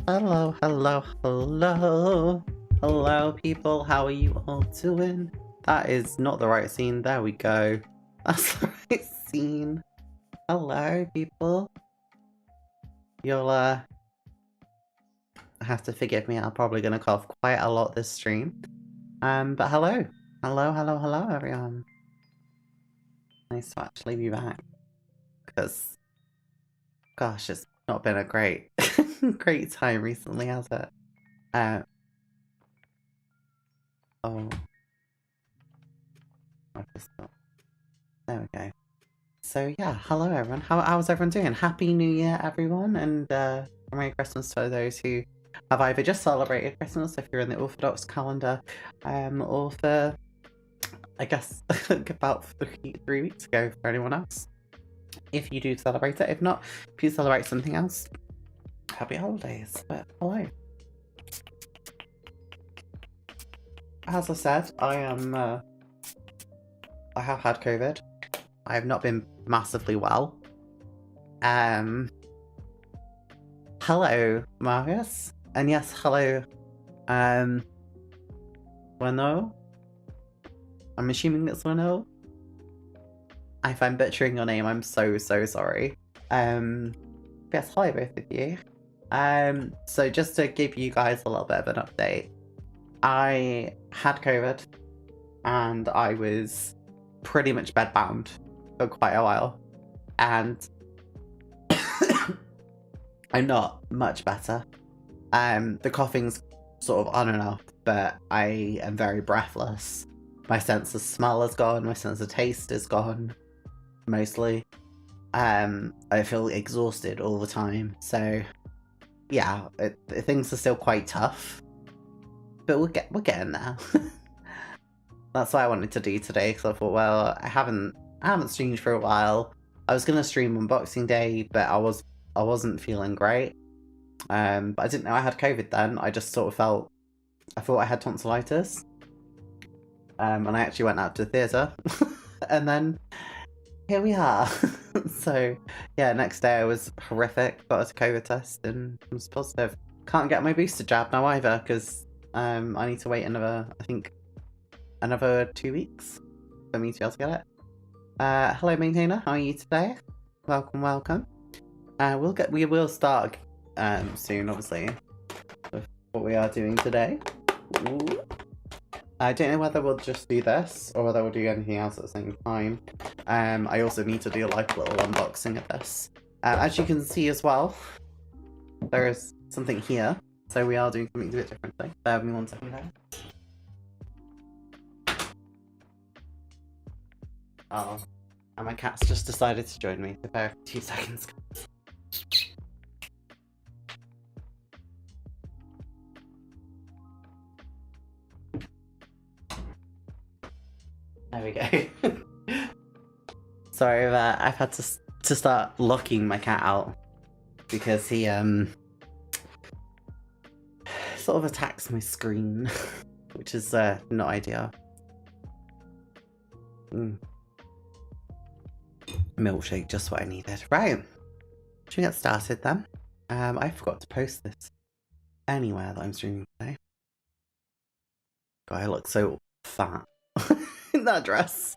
Hello, hello, hello. Hello, people. How are you all doing? That is not the right scene. There we go. That's the right scene. Hello, people. You'll, have to forgive me. I'm probably going to cough quite a lot this stream. But hello. Hello, hello, hello, everyone. Nice to actually be back. Because, gosh, it's not been a great, great time recently, has it? Oh. There we go. So yeah, hello everyone. How's everyone doing? Happy New Year, everyone, and Merry Christmas to those who have either just celebrated Christmas, if you're in the Orthodox calendar, or for, I guess, about 3 weeks ago for anyone else. If you do celebrate it, if not, if you celebrate something else, happy holidays. But hello. As I said, I have had COVID. I have not been massively well. Hello, Marius. And yes, hello, Wano. I'm assuming it's Wano. If I'm butchering your name, I'm so sorry. Yes, hi both of you. So just to give you guys a little bit of an update, I had COVID and I was pretty much bedbound for quite a while. And I'm not much better. The coughing's sort of on and off, but I am very breathless. My sense of smell is gone, my sense of taste is gone, mostly. I feel exhausted all the time, so yeah, things are still quite tough, but we're getting there. That's what I wanted to do today, because I thought, well, I haven't streamed for a while. I was gonna stream on Boxing Day, but I wasn't feeling great. But I didn't know I had COVID then. I just sort of I thought I had tonsillitis. And I actually went out to the theatre, and then here we are. So yeah, next day I was horrific, got a COVID test and was positive. Can't get my booster jab now either, because I need to wait another, I think, another 2 weeks for me to be able to get it. Hello maintainer, how are you today? Welcome. We will start soon, obviously, with what we are doing today. Ooh. I don't know whether we'll just do this or whether we'll do anything else at the same time. I also need to do like a little unboxing of this. As you can see as well, there is something here. So we are doing something a bit differently. Bear with me 1 second there. Oh, and my cat's just decided to join me. So bear for 2 seconds. There we go. Sorry, I've had to start locking my cat out because he sort of attacks my screen, which is not ideal. Milkshake, just what I needed. Right, should we get started then? I forgot to post this anywhere that I'm streaming today. God, I look so fat in that dress.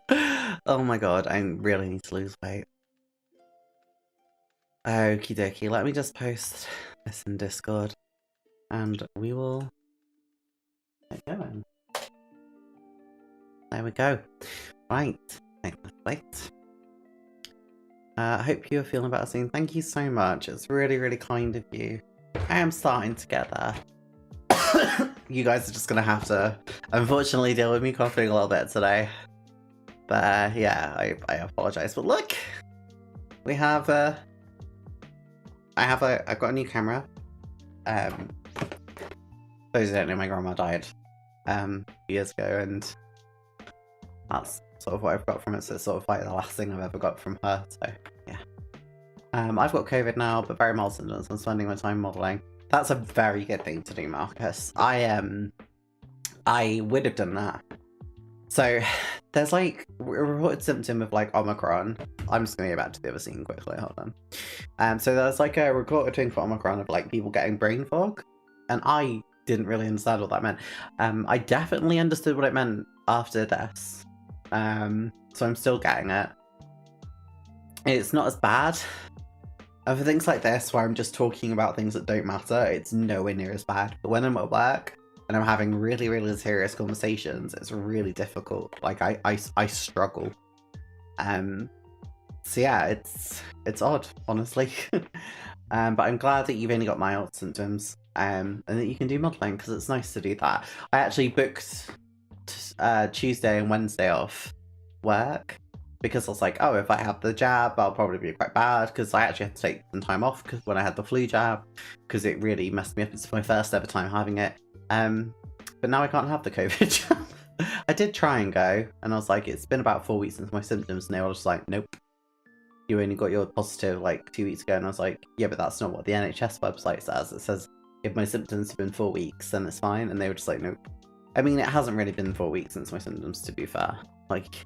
Oh my god, I really need to lose weight. Okie dokie, let me just post this in Discord and we will get going. There we go. Right, next plate. I hope you're feeling better soon. Thank you so much. It's really, really kind of you. I am starting to get there. You guys are just gonna have to, unfortunately, deal with me coughing a little bit today. But yeah, I apologize. But look, we have I've got a new camera. Those who don't know, my grandma died years ago, and that's sort of what I've got from it. So it's sort of like the last thing I've ever got from her. So yeah, I've got COVID now, but very mild symptoms. I'm spending my time modelling. That's a very good thing to do, Marcus. I would have done that. So there's like a reported symptom of like Omicron. I'm just gonna go back to the other scene quickly, hold on. So there's like a recorded thing for Omicron of like people getting brain fog, and I didn't really understand what that meant. I definitely understood what it meant after this. So I'm still getting it. It's not as bad. And for things like this, where I'm just talking about things that don't matter, it's nowhere near as bad. But when I'm at work and I'm having really, really serious conversations, it's really difficult. Like I struggle. So yeah, it's odd, honestly. But I'm glad that you've only got mild symptoms, and that you can do modelling, because it's nice to do that. I actually booked Tuesday and Wednesday off work, because I was like, oh, if I have the jab, I'll probably be quite bad, because I actually had to take some time off when I had the flu jab, because it really messed me up. It's my first ever time having it. But now I can't have the COVID jab. I did try and go, and I was like, it's been about 4 weeks since my symptoms, and they were just like, nope. You only got your positive like 2 weeks ago, and I was like, yeah, but that's not what the NHS website says. It says if my symptoms have been 4 weeks, then it's fine, and they were just like, nope. I mean, it hasn't really been 4 weeks since my symptoms, to be fair. Like,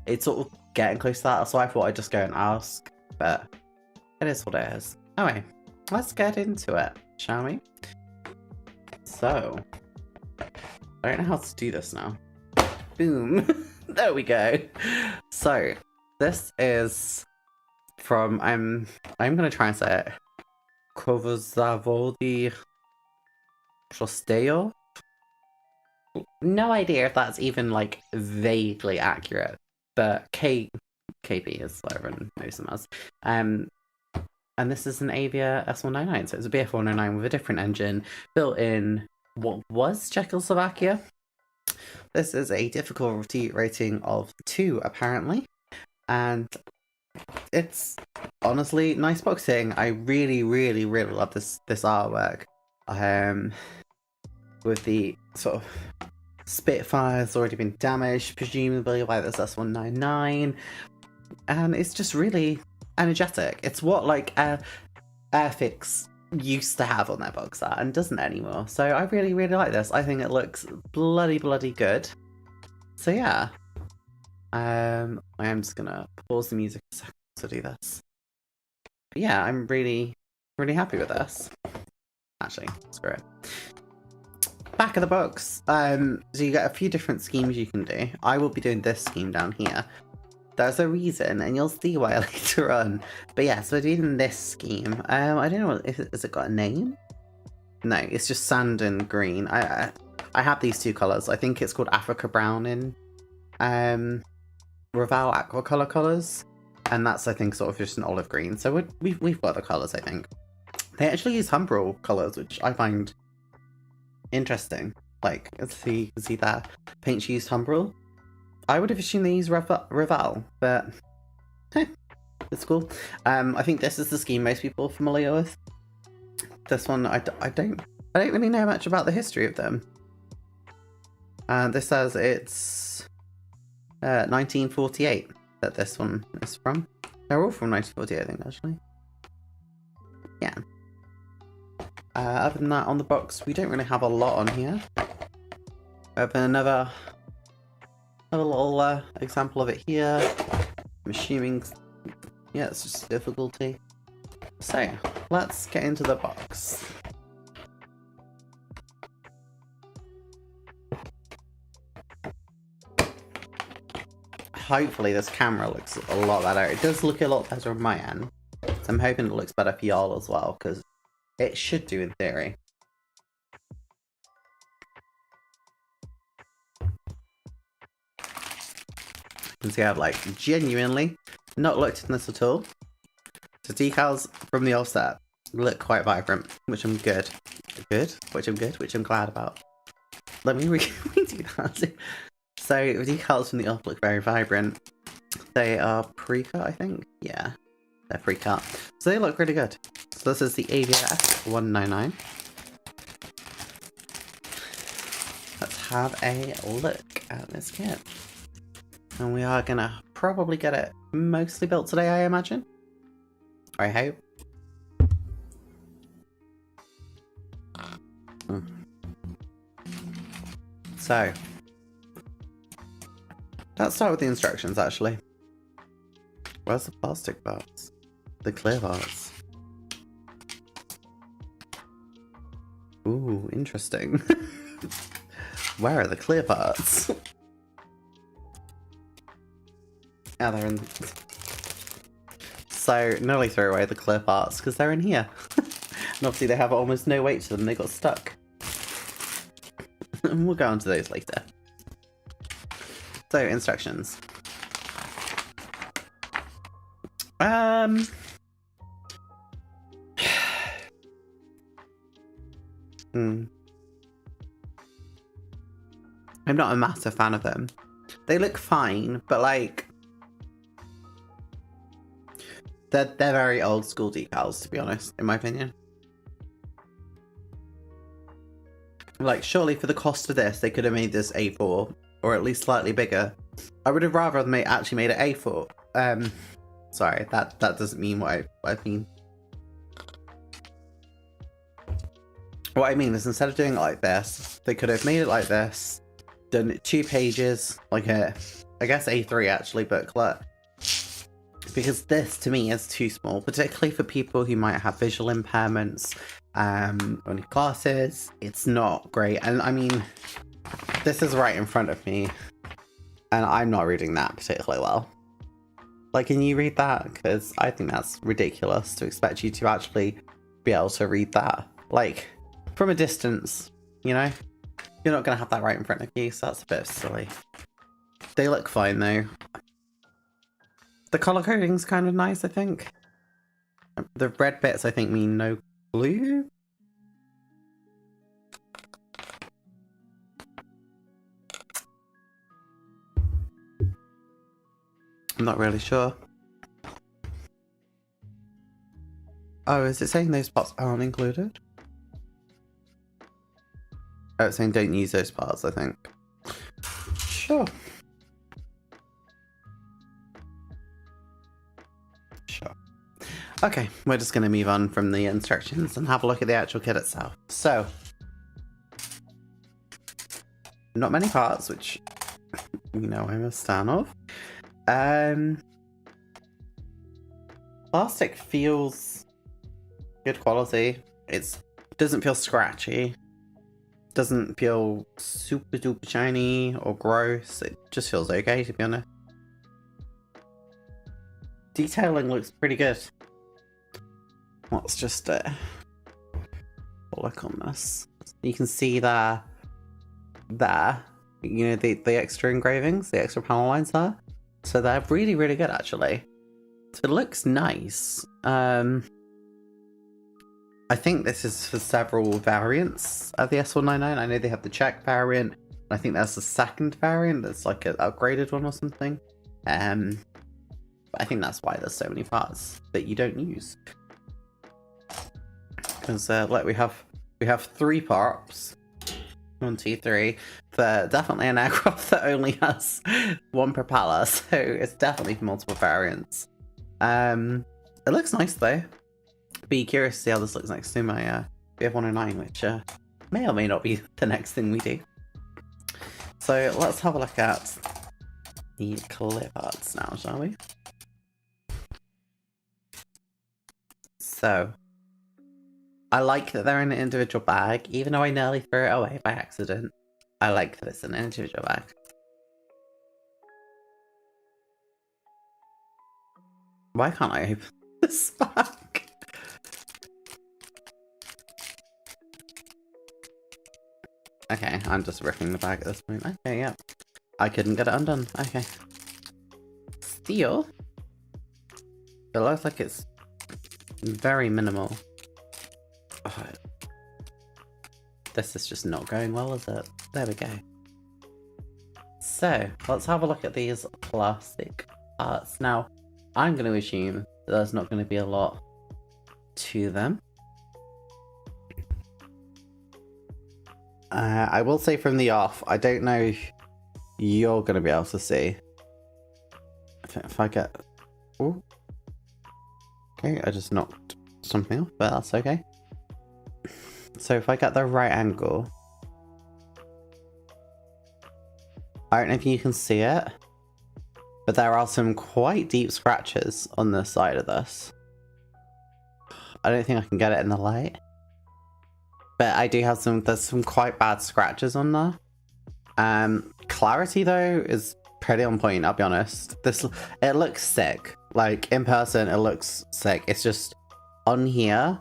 it's sort of getting close to that, so I thought I'd just go and ask, but it is what it is. Anyway, let's get into it, shall we? So, I don't know how to do this now. Boom. There we go. So, this is from, I'm gonna try and say it, Kovozavody Prosteo. no idea if that's even like vaguely accurate, but KP is what everyone knows them as. And this is an AVIA S-199, so it's a BF-109 with a different engine built in what was Czechoslovakia. This is a difficulty rating of 2, apparently, and it's honestly nice boxing. I really, really, really love this artwork. With the sort of Spitfire's already been damaged, presumably by this S-199, and it's just really energetic. It's what like Airfix used to have on their box art and doesn't anymore. So I really, really like this. I think it looks bloody good. So yeah, I am just gonna pause the music a second to do this. But yeah, I'm really, really happy with this. Actually, screw it. Back of the box. So you get a few different schemes you can do. I will be doing this scheme down here. There's a reason, and you'll see why later on. But yeah, so we're doing this scheme. I don't know, has it got a name? No, it's just sand and green. I have these 2 colours. I think it's called Africa Brown in Raval Aquacolor colours. And that's, I think, sort of just an olive green. So we've got the colours, I think. They actually use Humbrol colours, which I find interesting. Like, you can see that paints used Humbrol. I would have assumed they use Raval, but it's cool. I think this is the scheme most people are familiar with. This one, I don't really know much about the history of them. This says it's 1948 that this one is from. They're all from 1948, I think, actually. Yeah. Other than that, on the box, we don't really have a lot on here. We have another little example of it here. I'm assuming, yeah, it's just difficulty. So, let's get into the box. Hopefully this camera looks a lot better. It does look a lot better on my end. So I'm hoping it looks better for y'all as well, because it should do in theory. You can see I've like genuinely not looked in this at all. The decals from the offset look quite vibrant, which I'm which I'm glad about. Let me redo that. So the decals from the off look very vibrant. They are pre-cut, I think. Yeah, they're pre-cut. So they look really good. So this is the AVIA S-199. Let's have a look at this kit. And we are gonna probably get it mostly built today, I imagine. I hope. So, let's start with the instructions, actually. Where's the plastic parts? The clear parts. Ooh, interesting. Where are the clear parts? Yeah, they're in... So, nearly throw away the clear parts, because they're in here. And obviously they have almost no weight to them, they got stuck. And we'll go on to those later. So, instructions. I'm not a massive fan of them. They look fine, but like... They're very old school decals, to be honest, in my opinion. Like, surely for the cost of this, they could have made this A4, or at least slightly bigger. I would have rather actually made it A4. Sorry, that doesn't mean what I mean. What I mean is, instead of doing it like this, they could have made it like this, done it 2 pages, like a, I guess A3 actually, booklet. Because this, to me, is too small, particularly for people who might have visual impairments, only glasses. It's not great. And I mean, this is right in front of me, and I'm not reading that particularly well. Like, can you read that? Because I think that's ridiculous to expect you to actually be able to read that. Like, from a distance, you know? You're not going to have that right in front of you, so that's a bit silly. They look fine, though. The colour coding's kind of nice, I think. The red bits, I think, mean no glue? I'm not really sure. Oh, is it saying those parts aren't included? Oh, it's saying don't use those parts, I think. Sure. Sure. Okay, we're just going to move on from the instructions and have a look at the actual kit itself. So, not many parts, which you know I'm a stan of. Plastic feels good quality. It doesn't feel scratchy. Doesn't feel super duper shiny or gross. It just feels okay, to be honest. Detailing looks pretty good. Let's just look on this. You can see there, you know, the extra engravings, the extra panel lines there. So they're really, really good, actually. So it looks nice. I think this is for several variants of the S-199. I know they have the Czech variant. I think that's the second variant that's like an upgraded one or something. But I think that's why there's so many parts that you don't use. Because like we have 3 parts. 1, 2, 3. For definitely an aircraft that only has 1 propeller, so it's definitely for multiple variants. It looks nice though. Be curious to see how this looks next to my BF-109, which may or may not be the next thing we do. So let's have a look at the clip arts now, shall we? So, I like that they're in an individual bag, even though I nearly threw it away by accident. I like that it's in an individual bag. Why can't I open this bag? Okay, I'm just ripping the bag at this point. Okay, yeah. I couldn't get it undone. Okay. Steel? It looks like it's very minimal. Oh, this is just not going well, is it? There we go. So, let's have a look at these plastic parts. Now, I'm going to assume that there's not going to be a lot to them. I will say from the off, I don't know if you're going to be able to see. If I get... Ooh. Okay, I just knocked something off, but that's okay. So if I get the right angle... I don't know if you can see it, but there are some quite deep scratches on the side of this. I don't think I can get it in the light. But I do have there's some quite bad scratches on there. Clarity though is pretty on point, I'll be honest. It looks sick. Like in person it looks sick. It's just on here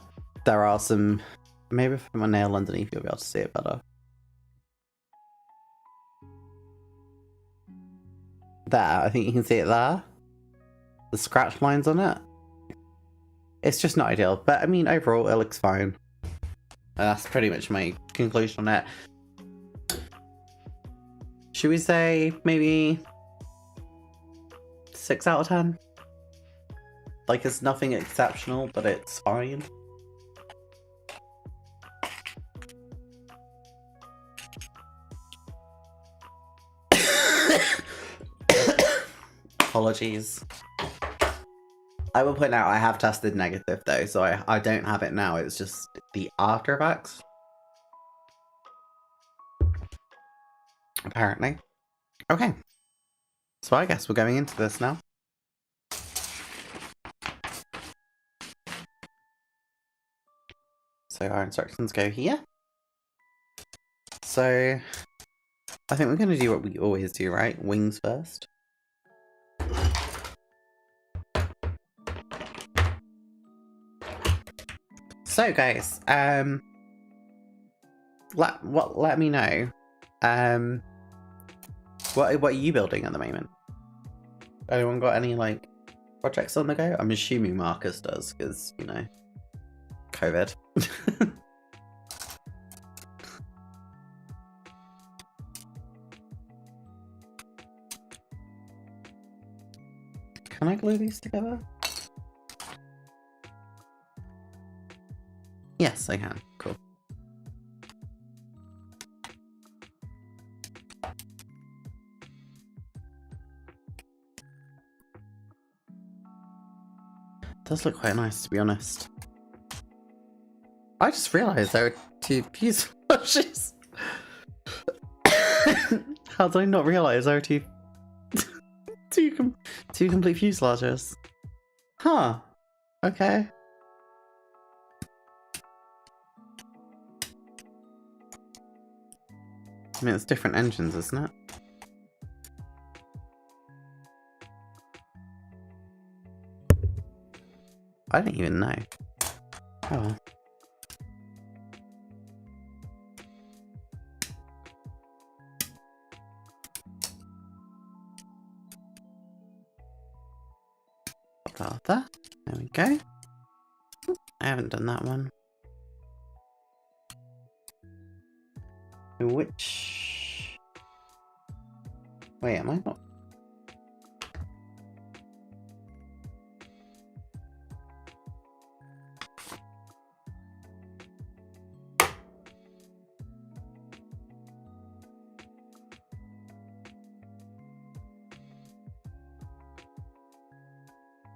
there are some, maybe if I put my nail underneath you'll be able to see it better. There, I think you can see it there. The scratch lines on it. It's just not ideal, but I mean overall it looks fine. That's pretty much my conclusion on it. Should we say maybe 6 out of 10? Like it's nothing exceptional, but it's fine. Apologies. I will point out I have tested negative though, so I don't have it now, it's just the after effects. Apparently. Okay. So I guess we're going into this now. So our instructions go here. So I think we're going to do what we always do, right? Wings first. So guys, let me know What are you building at the moment? Anyone got any like projects on the go? I'm assuming Marcus does, because you know, COVID. Can I glue these together? Yes, I can. Cool. Does look quite nice, to be honest. I just realised there are 2 fuselages. How did I not realise there are two complete fuselages? Huh. Okay. I mean, it's different engines, isn't it? I don't even know. Oh well. Pop that. There we go. I haven't done that one. Which... Wait, am I not?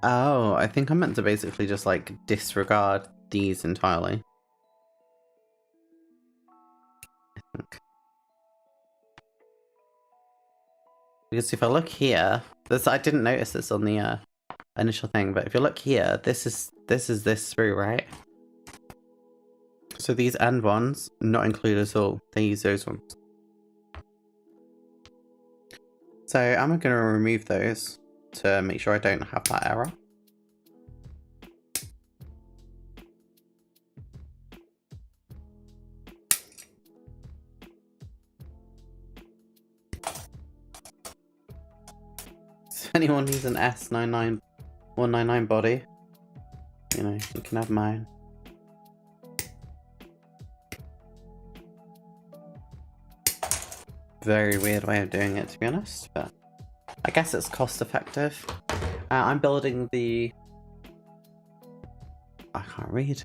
Oh, I think I'm meant to basically just like disregard these entirely. I think. Because if I look here, this I didn't notice this on the initial thing, but if you look here, this is this through, right? So these end ones not included at all. They use those ones. So I'm gonna remove those to make sure I don't have that error. So if anyone needs an S-199 body, you know, you can have mine. Very weird way of doing it, to be honest, but I guess it's cost effective. I'm building the... I can't read.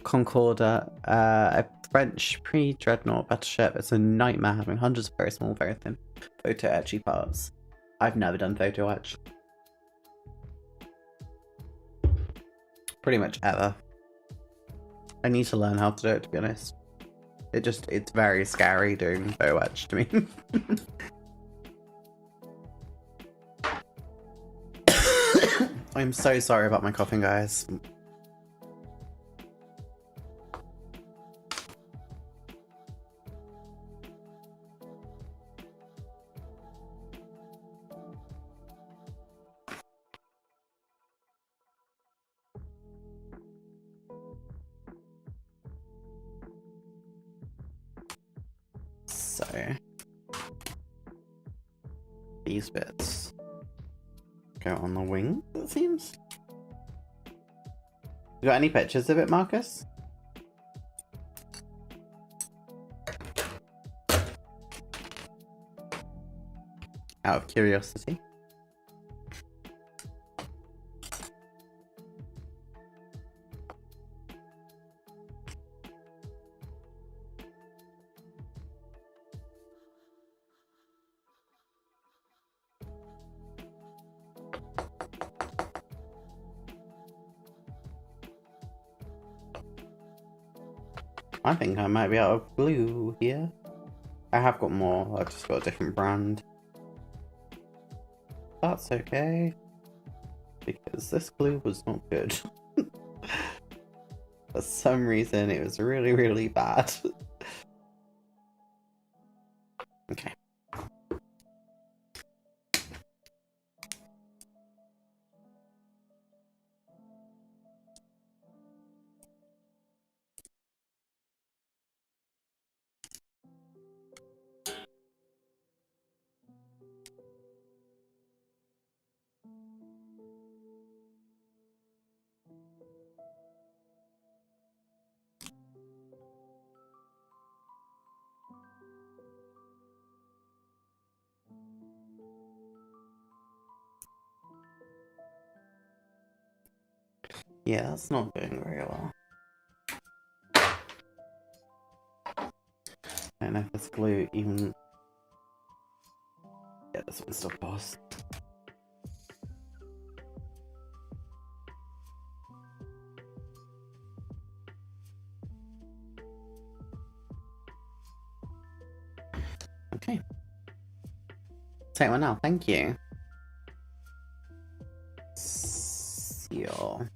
Concorda, a French pre-dreadnought battleship. It's a nightmare having hundreds of very small, very thin photo etchy parts. I've never done photo etch. Pretty much ever. I need to learn how to do it, to be honest. It's very scary doing photo etch to me. I'm so sorry about my coughing, guys. So, these bits go on the wing, it seems. You got any pictures of it, Marcus? Out of curiosity. I think I might be out of glue here. I have got more, I've just got a different brand. That's okay, because this glue was not good. For some reason, it was really, really bad. Okay. Yeah, that's not going very well. I don't know if this glue even... Yeah, this one's still paused. Okay. Take one now, thank you. Seal.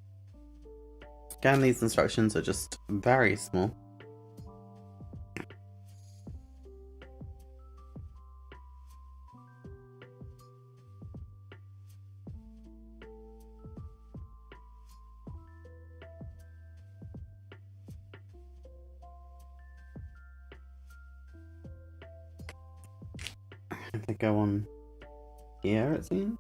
Again, these instructions are just very small. If they go on here, it seems.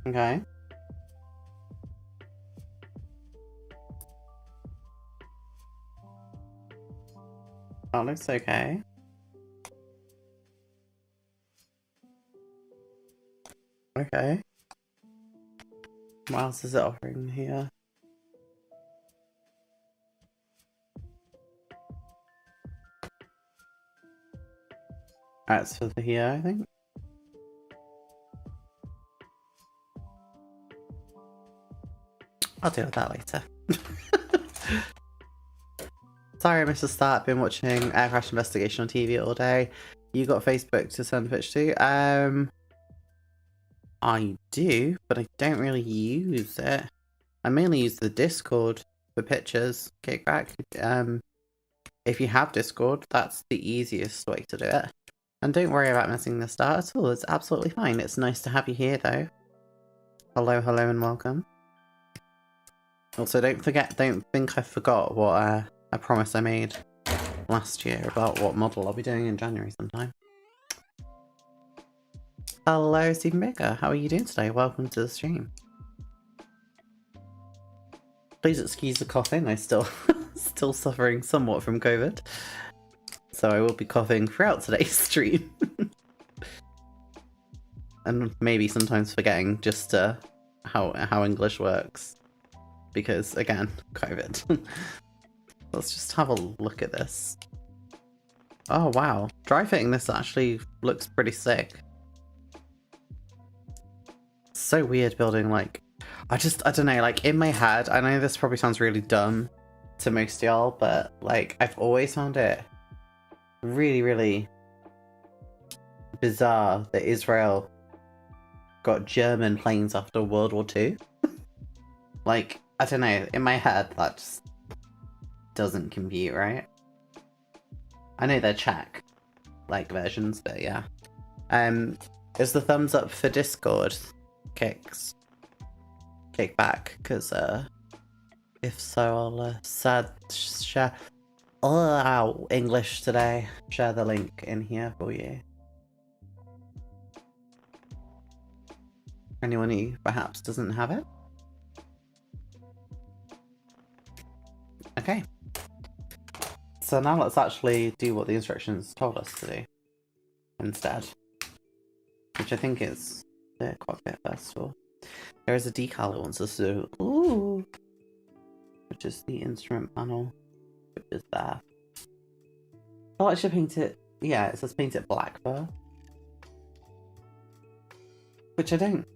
Okay. That looks okay. Okay. What else is it offering here? That's for the here, I think. I'll deal with that later. Sorry, Mr. Start, been watching Air Crash Investigation on TV all day. You got Facebook to send a picture to? I do, but I don't really use it. I mainly use the Discord for pictures, kickback. If you have Discord, that's the easiest way to do it. And don't worry about missing the start at all, it's absolutely fine. It's nice to have you here though. Hello, hello and welcome. Also, don't think I forgot what a promise I made last year about what model I'll be doing in January sometime. Hello, Stephen Baker. How are you doing today? Welcome to the stream. Please excuse the coughing. I'm still suffering somewhat from COVID, so I will be coughing throughout today's stream, and maybe sometimes forgetting just how English works, because again, COVID. Let's just have a look at this. Oh wow, dry fitting this actually looks pretty sick. So weird building, like, I don't know, like in my head, I know this probably sounds really dumb to most y'all, but like I've always found it really, really bizarre that Israel got German planes after World War II. Like, I don't know, in my head that just doesn't compute, right? I know they're Czech, like, versions, but yeah. Is the thumbs up for Discord kick back? Because if so, I'll share English today. Share the link in here for you. Anyone who perhaps doesn't have it. Okay. So now let's actually do what the instructions told us to do instead, which I think is the cockpit first of all. There is a decal it wants us to do, ooh, which is the instrument panel, which is there. Oh, I should paint it, yeah, it says paint it black though, which I don't.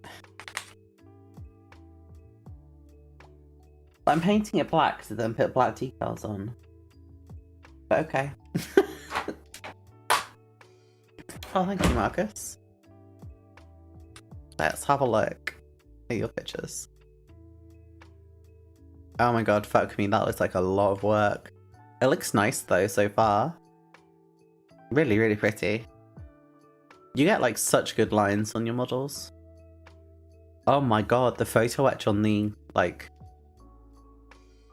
I'm painting it black to then put black decals on. But okay. Oh, thank you, Marcus. Let's have a look at your pictures. Oh my god, fuck me, that looks like a lot of work. It looks nice though so far. Really, really pretty. You get like such good lines on your models. Oh my god, the photo etch on the like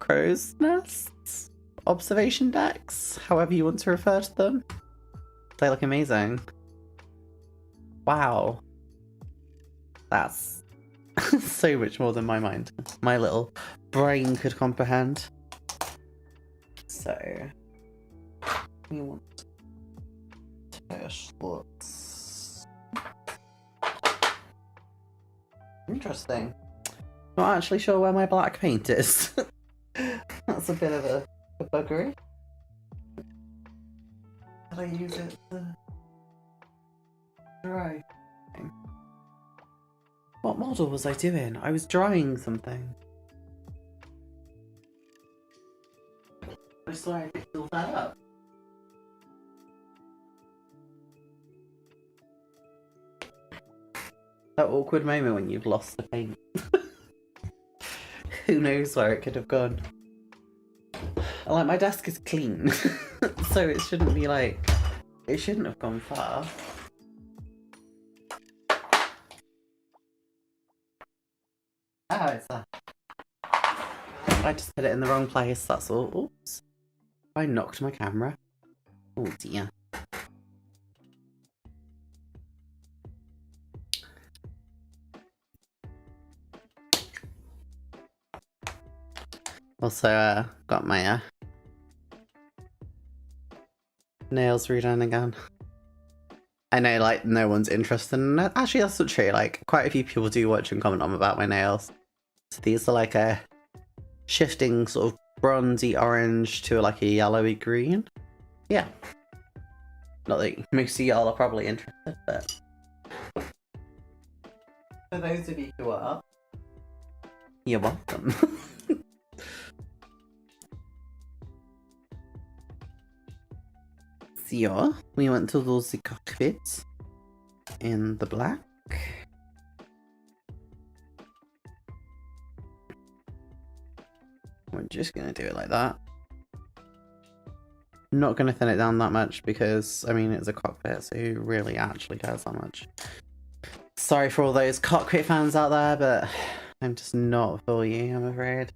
crow's nests? Observation decks? However you want to refer to them. They look amazing. Wow. That's so much more than my mind. My little brain could comprehend. So we want test looks interesting. Not actually sure where my black paint is. That's a bit of a buggery. Did I use it to dry? What model was I doing? I was drying something. I swear I picked all that up. That awkward moment when you've lost the paint. Who knows where it could have gone. Like, my desk is clean, so it shouldn't be like... It shouldn't have gone far. Oh, it's that. I just put it in the wrong place, that's all. Oops. I knocked my camera. Oh dear. Also, got my nails redone again. I know, like, no one's interested in it. Actually, that's not true. Like, quite a few people do watch and comment on about my nails. So these are like a shifting sort of bronzy orange to like a yellowy green. Yeah. Not that most of y'all are probably interested, but for those of you who are, you're welcome. So, we went to those cockpits in the black. We're just gonna do it like that. I'm not gonna thin it down that much because, I mean, it's a cockpit, so who really actually cares that much? Sorry for all those cockpit fans out there, but I'm just not for you, I'm afraid.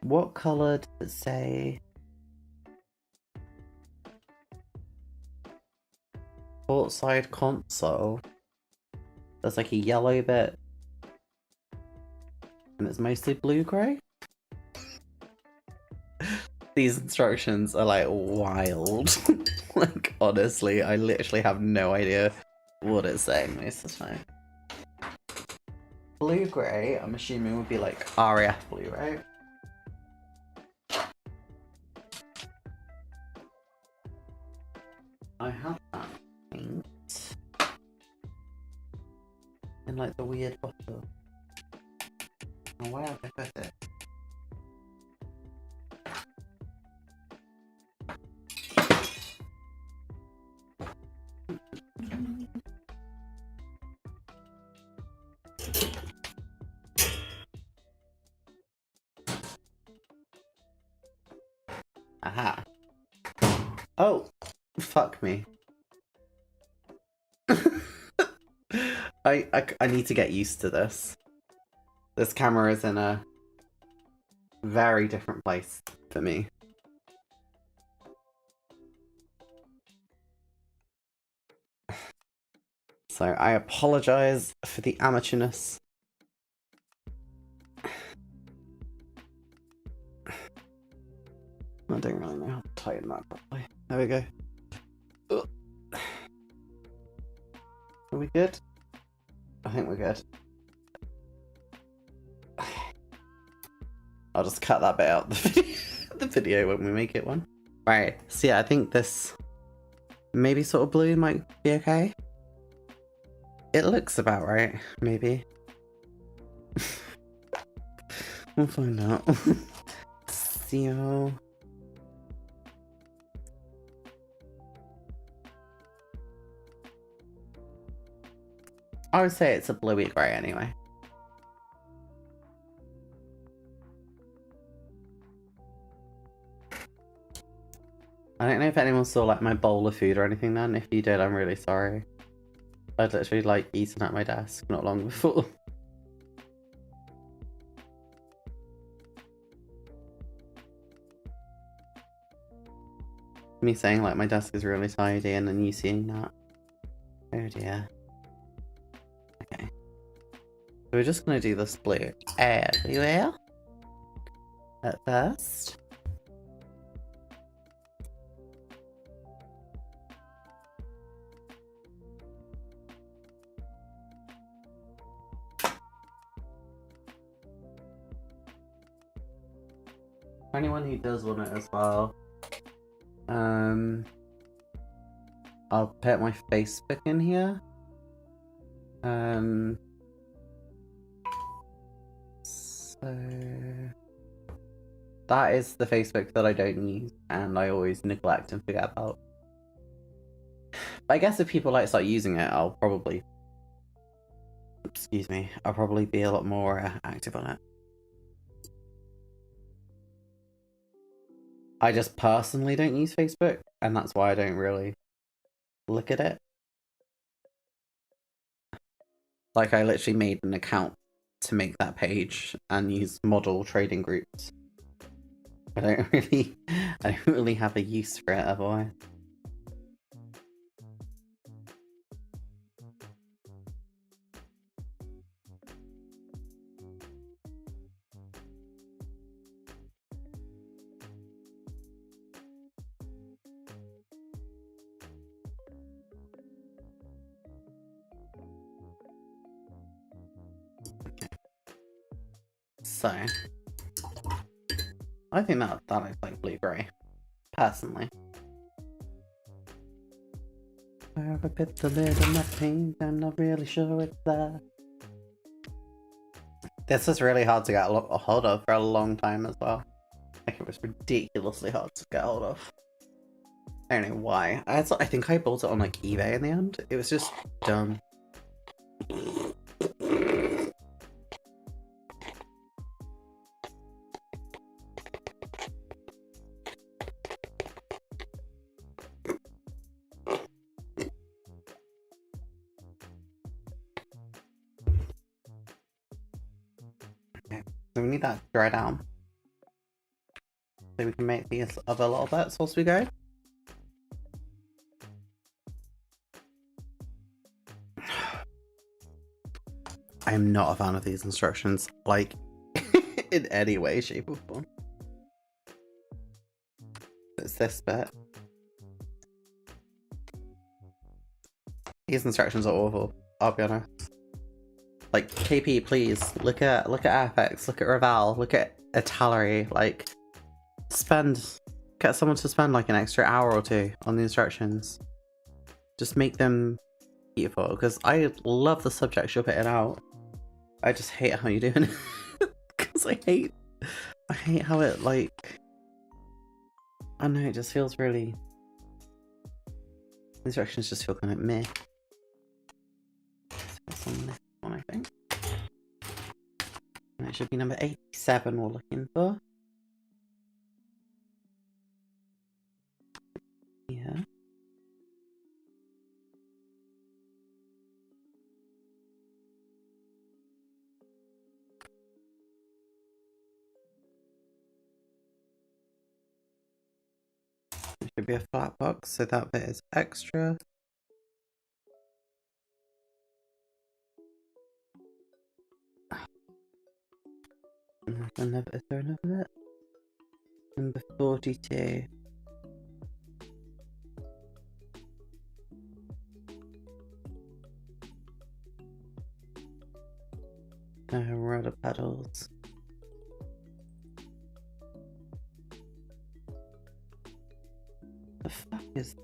What colour does it say? Port side console. There's like a yellow bit. And it's mostly blue-grey. These instructions are like wild. Like, honestly, I literally have no idea what it's saying most of the time. Blue-grey, I'm assuming would be like RAF blue, right? I have that paint in like the weird bottle. Oh, where have I put it? Aha. Oh, fuck me. I need to get used to this. This camera is in a very different place for me. So I apologise for the amateurness. I don't really know how to tighten that properly. There we go. Ugh. Are we good? I think we're good. I'll just cut that bit out the video when we make it one. Right, so yeah, I think this maybe sort of blue might be okay. It looks about right, maybe. We'll find out. So... I would say it's a bluey grey anyway. I don't know if anyone saw like my bowl of food or anything then. If you did, I'm really sorry. I'd literally like eaten at my desk not long before. Me saying like my desk is really tidy and then you seeing that. Oh dear. Okay. So we're just gonna do this blue everywhere at first. For anyone who does want it as well, I'll put my Facebook in here. So that is the Facebook that I don't use and I always neglect and forget about. But I guess if people like start using it, I'll probably, excuse me, I'll probably be a lot more active on it. I just personally don't use Facebook, and that's why I don't really look at it. Like, I literally made an account to make that page and use model trading groups. I don't really have a use for it otherwise. So, I think that looks like blue-grey, personally. Where I put the lid on that paint, I'm not really sure it's there. This was really hard to get a hold of for a long time as well. Like, it was ridiculously hard to get hold of. I don't know why. I think I bought it on like eBay in the end. It was just dumb. So we need that to dry down. So we can make these other little bits whilst we go. I am not a fan of these instructions, like, in any way, shape or form. It's this bit. These instructions are awful, I'll be honest. Like, KP, please, look at FX, look at Raval, look at Italary, like, get someone to spend like an extra hour or two on the instructions. Just make them beautiful, because I love the subjects you're putting out. I just hate how you're doing it. Because I hate how it, like, I don't know, it just feels really, instructions just feel kind of meh. That's on this one, I think. And it should be number 87 we're looking for. Yeah. It should be a flat box, so that bit is extra. Is there another bit? Number 42. Rudder pedals. The fuck is...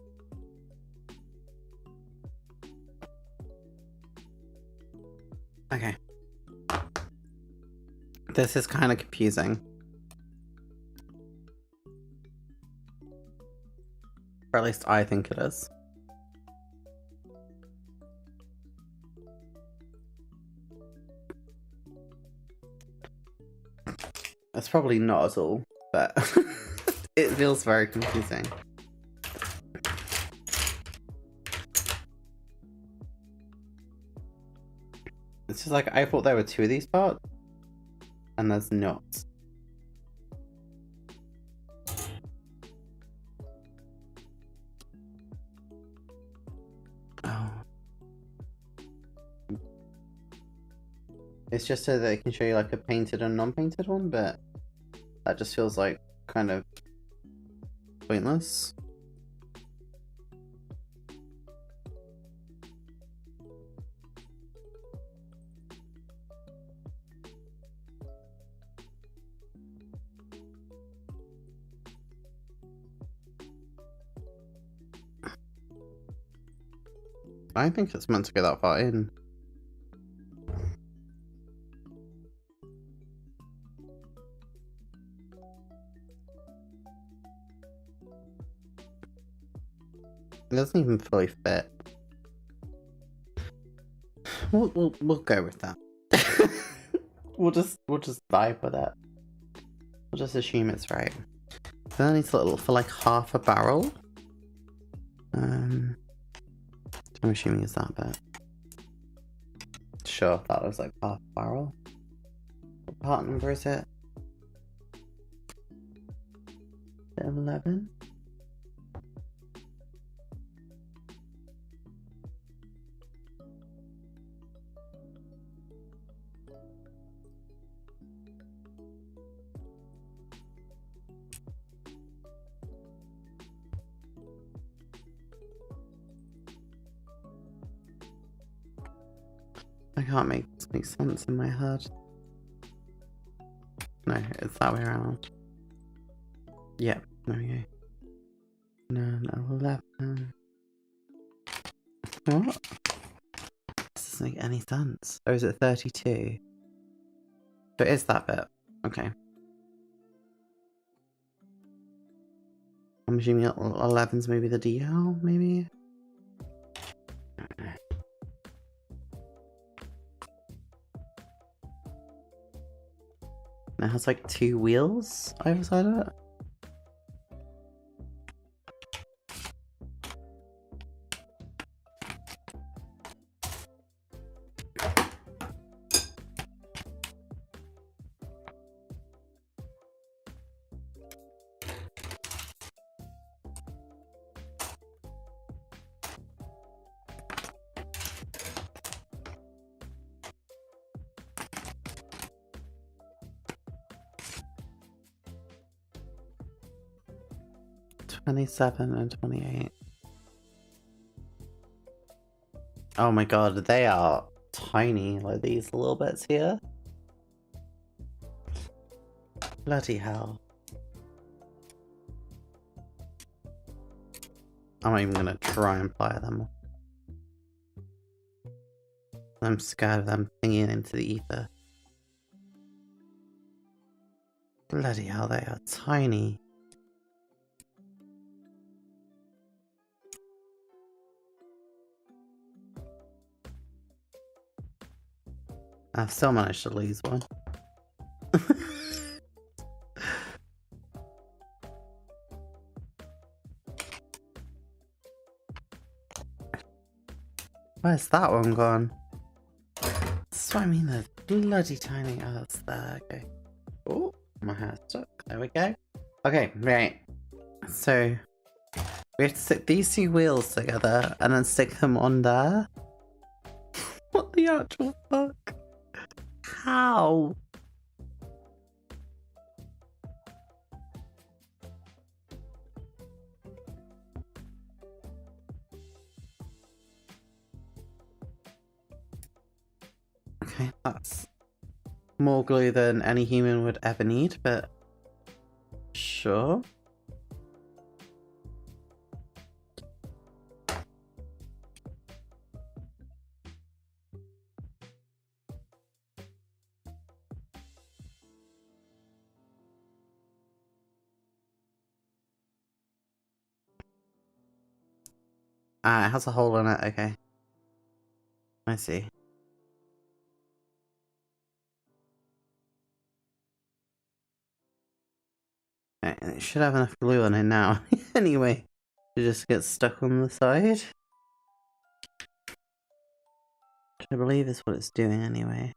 Okay. This is kind of confusing. Or at least I think it is. It's probably not at all, but it feels very confusing. It's just like, I thought there were 2 of these parts, and there's not. Oh. It's just so that they can show you like a painted and non-painted one, but that just feels like kind of pointless. I think it's meant to go that far in. It doesn't even fully fit. We'll go with that. we'll just vibe with it. We'll just assume it's right. So that needs a little for like half a barrel. I'm assuming it's that bit. Sure, that was like half a barrel. What part number is it? 11? I can't make this make sense in my head. No, it's that way around. Yep, there we go. No, 11. What? This doesn't make any sense. Or is it 32? So it is that bit. Okay. I'm assuming 11's maybe the DL, maybe? And it has like 2 wheels either side of it. $27 and $28. Oh my god, they are tiny, like these little bits here. Bloody hell. I'm not even gonna try and fire them. I'm scared of them pinging into the ether. Bloody hell, they are tiny. I've still managed to lose one. Where's that one gone? That's what I mean, they're bloody tiny. Oh, that's there. Okay. Oh, my hair's stuck. There we go. Okay, right. So, we have to stick these 2 wheels together and then stick them on there. What the actual fuck? How? Okay, that's more glue than any human would ever need, but sure. Ah, it has a hole in it, okay. I see. Okay, it should have enough glue on it now. Anyway, it just gets stuck on the side. I believe is what it's doing anyway.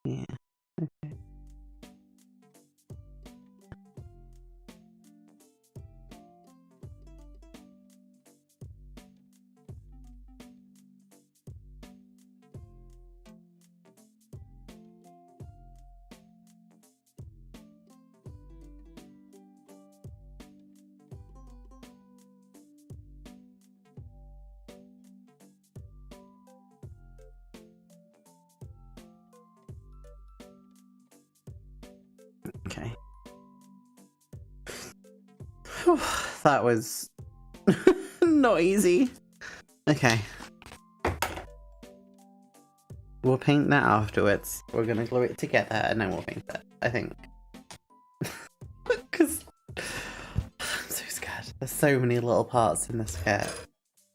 Yeah. Okay. Okay. That was not easy. Okay. We'll paint that afterwards. We're gonna glue it together and then we'll paint it, I think. Because I'm so scared. There's so many little parts in this kit.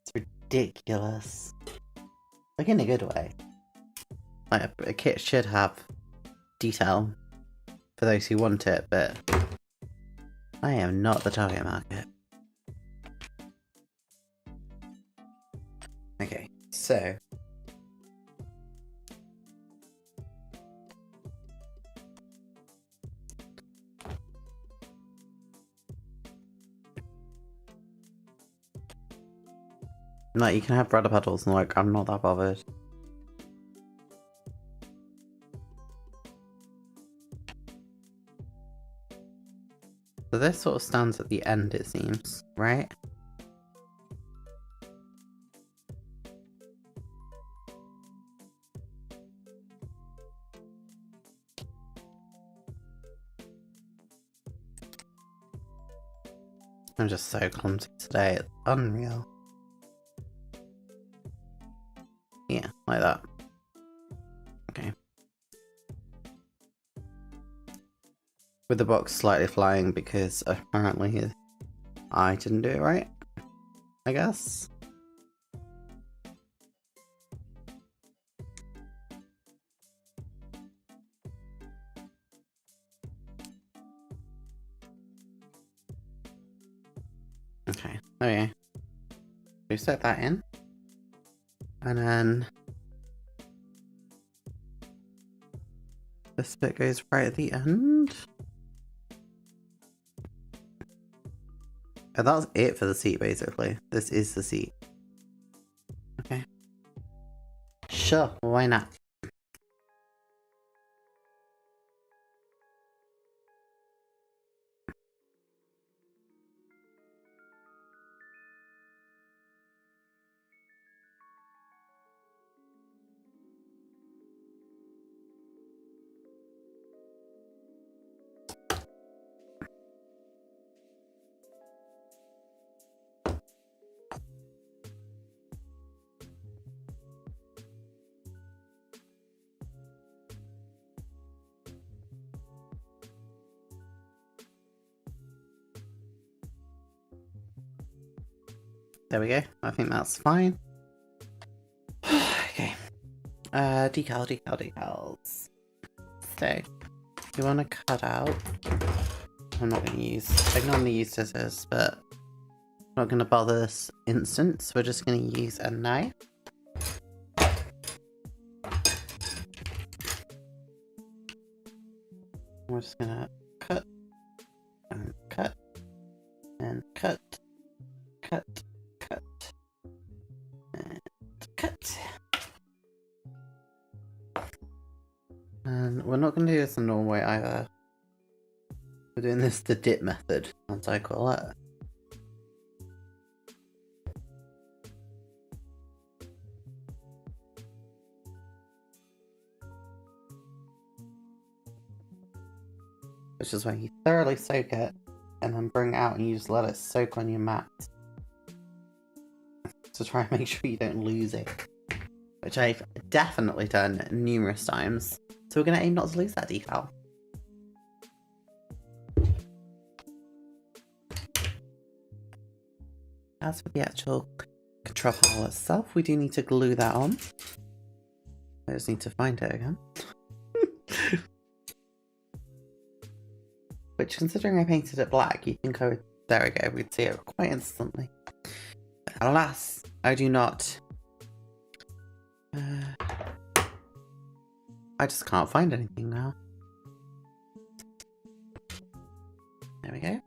It's ridiculous. Like in a good way. Like a kit should have detail for those who want it, but I am not the target market. Okay, so like you can have rudder puddles and like I'm not that bothered. So this sort of stands at the end, it seems, right? I'm just so clumsy today, it's unreal. Yeah, like that. Okay. With the box slightly flying because apparently I didn't do it right, I guess. Okay, okay. We set that in. And then this bit goes right at the end. And that's it for the seat, basically. This is the seat. Okay. Sure, why not? There we go. I think that's fine. Okay. Decals. So, you want to cut out. I'm not going to use. I normally use scissors, but I'm not going to bother this instance. We're just going to use a knife. We're just going to cut and cut and cut, cut, cut, and cut. And we're not going to do this the normal way either. We're doing this the dip method, as I call it. Which is when you thoroughly soak it and then bring it out and you just let it soak on your mat. To try and make sure you don't lose it. Which I've definitely done numerous times. So we're going to aim not to lose that decal. As for the actual control panel itself, we do need to glue that on. I just need to find it again. Which, considering I painted it black, you think I would... There we go, we'd see it quite instantly. But alas, I do not... I just can't find anything now. There we go.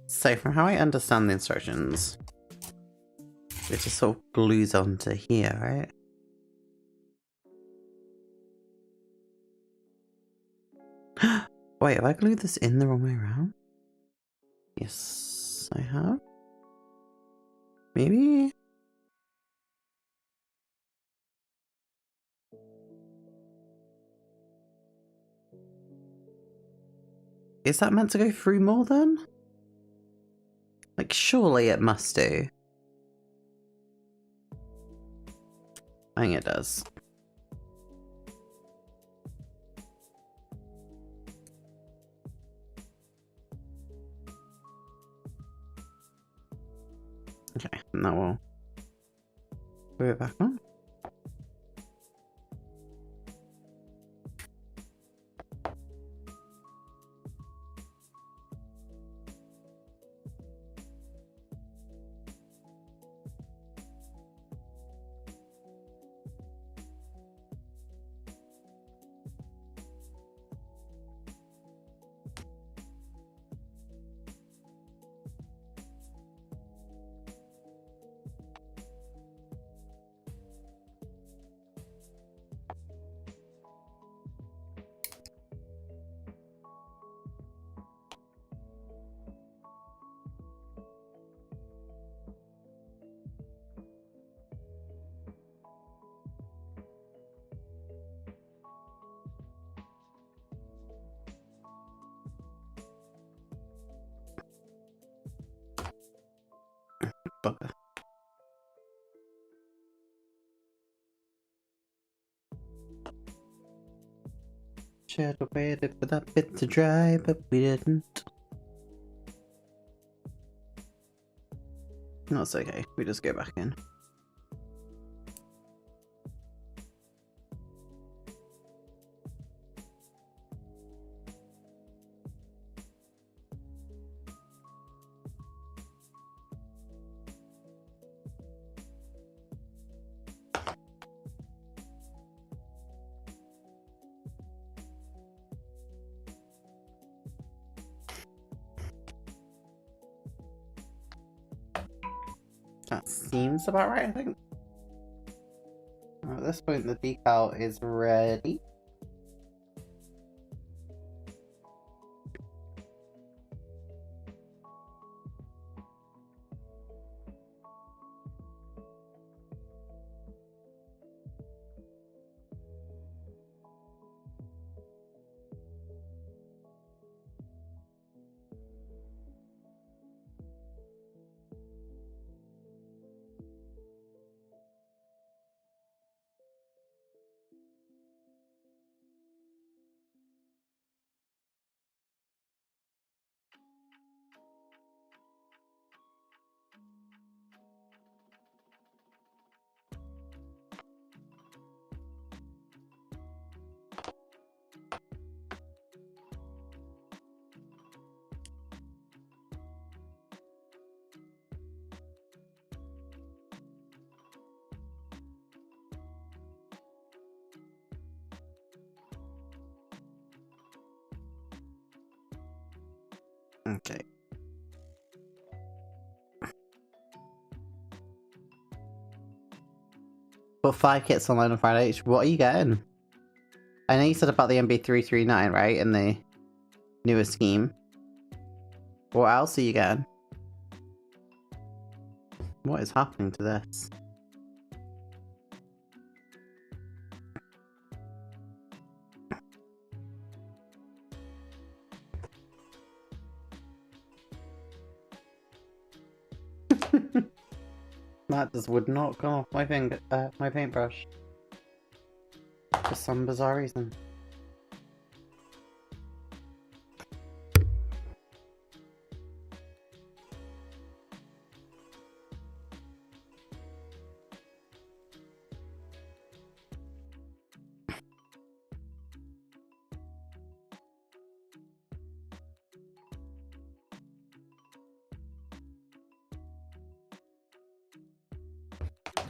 So from how I understand the instructions, it just sort of glues onto here, right? Wait, have I glued this in the wrong way around? Yes, I have. Maybe? Is that meant to go through more then? Like, surely it must do. I think it does. Okay, now we'll put it back on. Bugger. Should have waited for that bit to dry, but we didn't. That's okay, we just go back in. That seems about right, I think. At this point, the decal is ready. Okay. But 5 kits online on Friday each. What are you getting? I know you said about the MB339, right? In the newer scheme. What else are you getting? What is happening to this? That just would not come off my finger, my paintbrush. For some bizarre reason.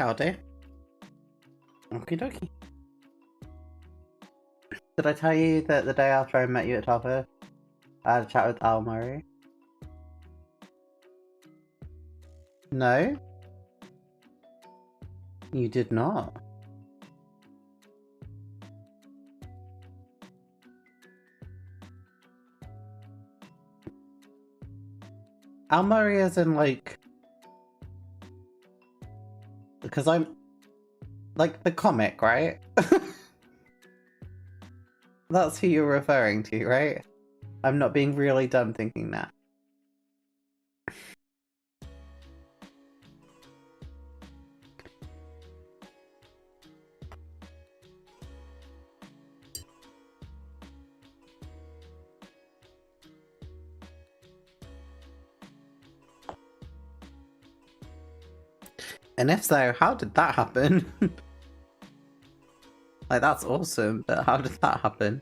howdy. Okie dokie. Did I tell you that the day after I met you at Topper, I had a chat with Al Murray? No? You did not. Al Murray is in, like... Because I'm... Like, the comic, right? That's who you're referring to, right? I'm not being really dumb thinking that. And if so, how did that happen? Like, that's awesome, but how did that happen?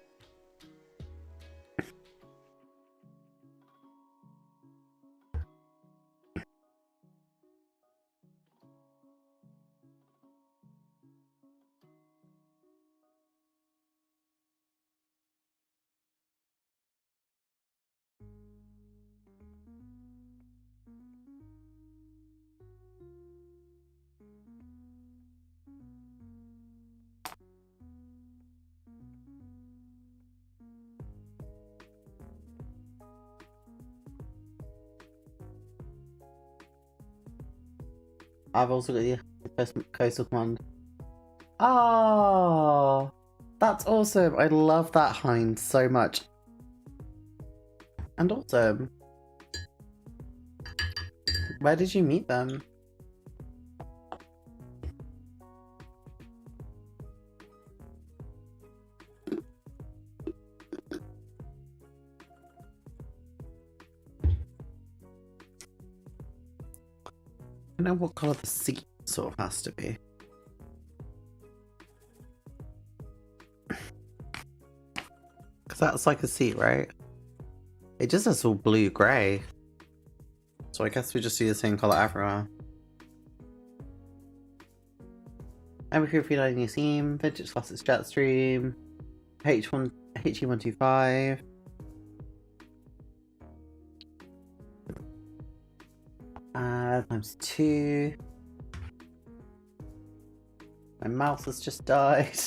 I've also got the Coastal Command. Oh, that's awesome. I love that Hind so much. And awesome. Where did you meet them? I don't know what colour the seat sort of has to be. Because that's like a seat, right? It just has all blue-grey. So I guess we just see the same colour everywhere. I'm here for your theme, Vintage Classics Jetstream, HE125. ×2. My mouse has just died.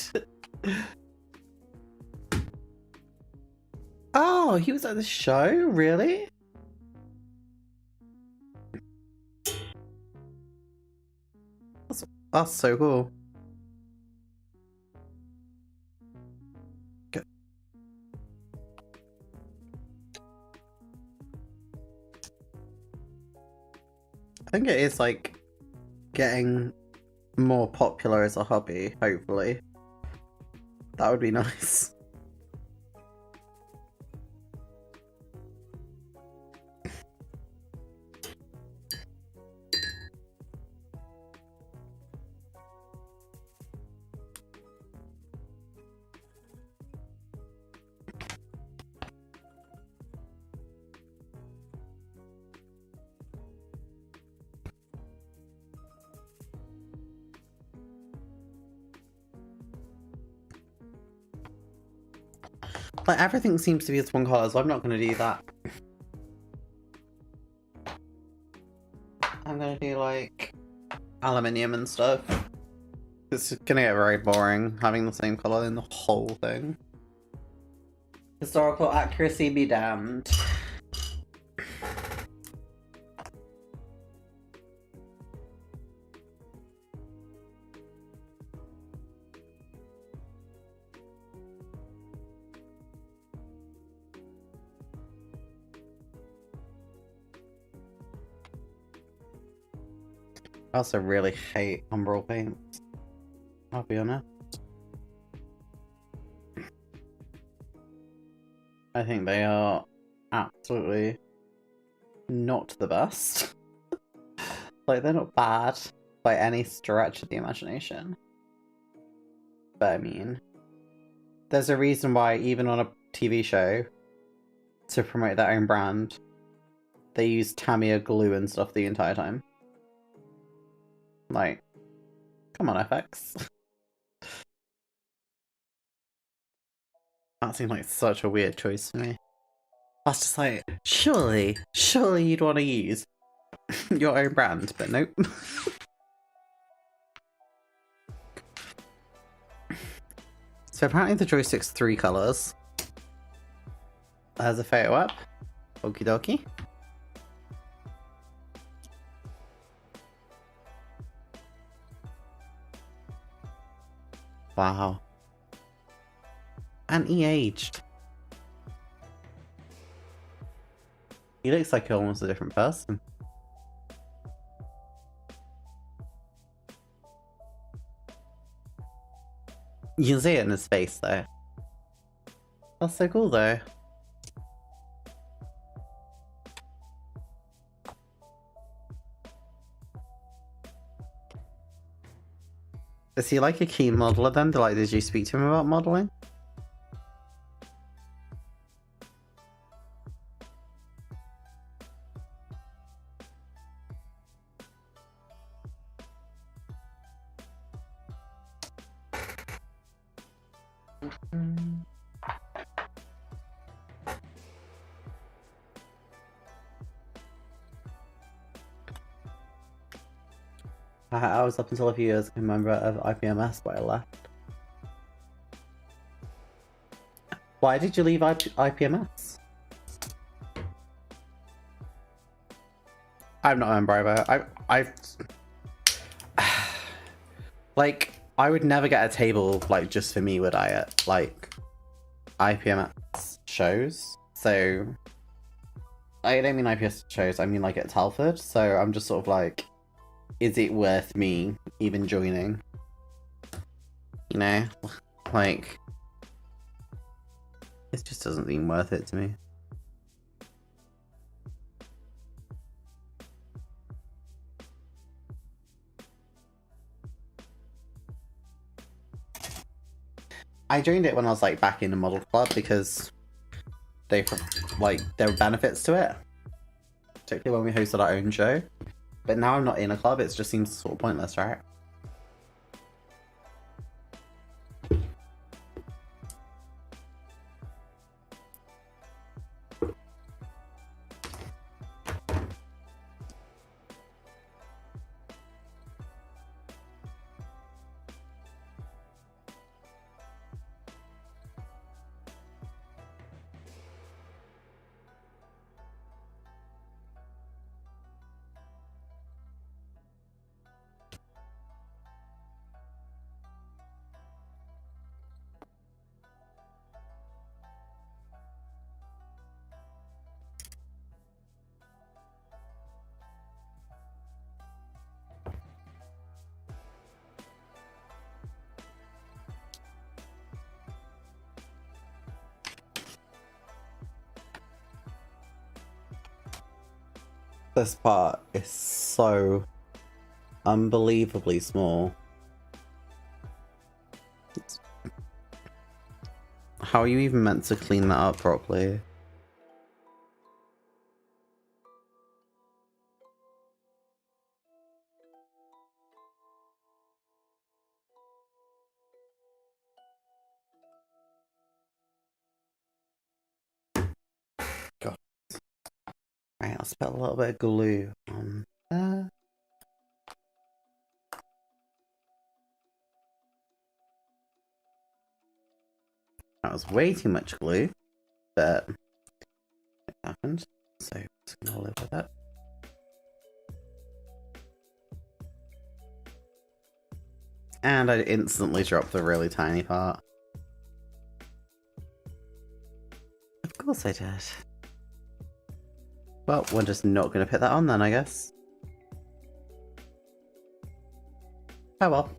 Oh, he was at the show? Really? That's so cool. Good. I think it is like getting more popular as a hobby, hopefully. That would be nice. Like, everything seems to be this one colour, so I'm not going to do that. I'm going to do, like, aluminium and stuff. It's going to get very boring, having the same colour in the whole thing. Historical accuracy be damned. I also really hate umbral paints, I'll be honest. I think they are absolutely not the best. Like, they're not bad by any stretch of the imagination. But I mean, there's a reason why even on a TV show, to promote their own brand, they use Tamiya glue and stuff the entire time. Like, Come on, FX. That seemed like such a weird choice to me. I was just like, surely you'd want to use your own brand, but nope. So apparently the joystick's 3 colours. There's a photo up. Okie dokie. Wow. And he aged. He looks like almost a different person. You can see it in his face though. That's so cool though. Is he like a keen modeler then? Like, did you speak to him about modeling? I was up until a few years ago a member of IPMS, but I left. Why did you leave IPMS? I'm not a member either. I've like, I would never get a table like just for me, would I? At like IPMS shows. So I don't mean IPS shows. I mean like at Telford. So I'm just sort of like, is it worth me even joining? You know, like, it just doesn't seem worth it to me. I joined it when I was like back in the model club because there were benefits to it, particularly when we hosted our own show. But now I'm not in a club, it just seems sort of pointless, right? This part is so unbelievably small. How are you even meant to clean that up properly? God. Right, I'll spell a little bit of glue on there. That was way too much glue, but it happened, so I'm just gonna live with it. And I instantly dropped the really tiny part. Of course I did. Well, we're just not gonna put that on then, I guess. Oh well.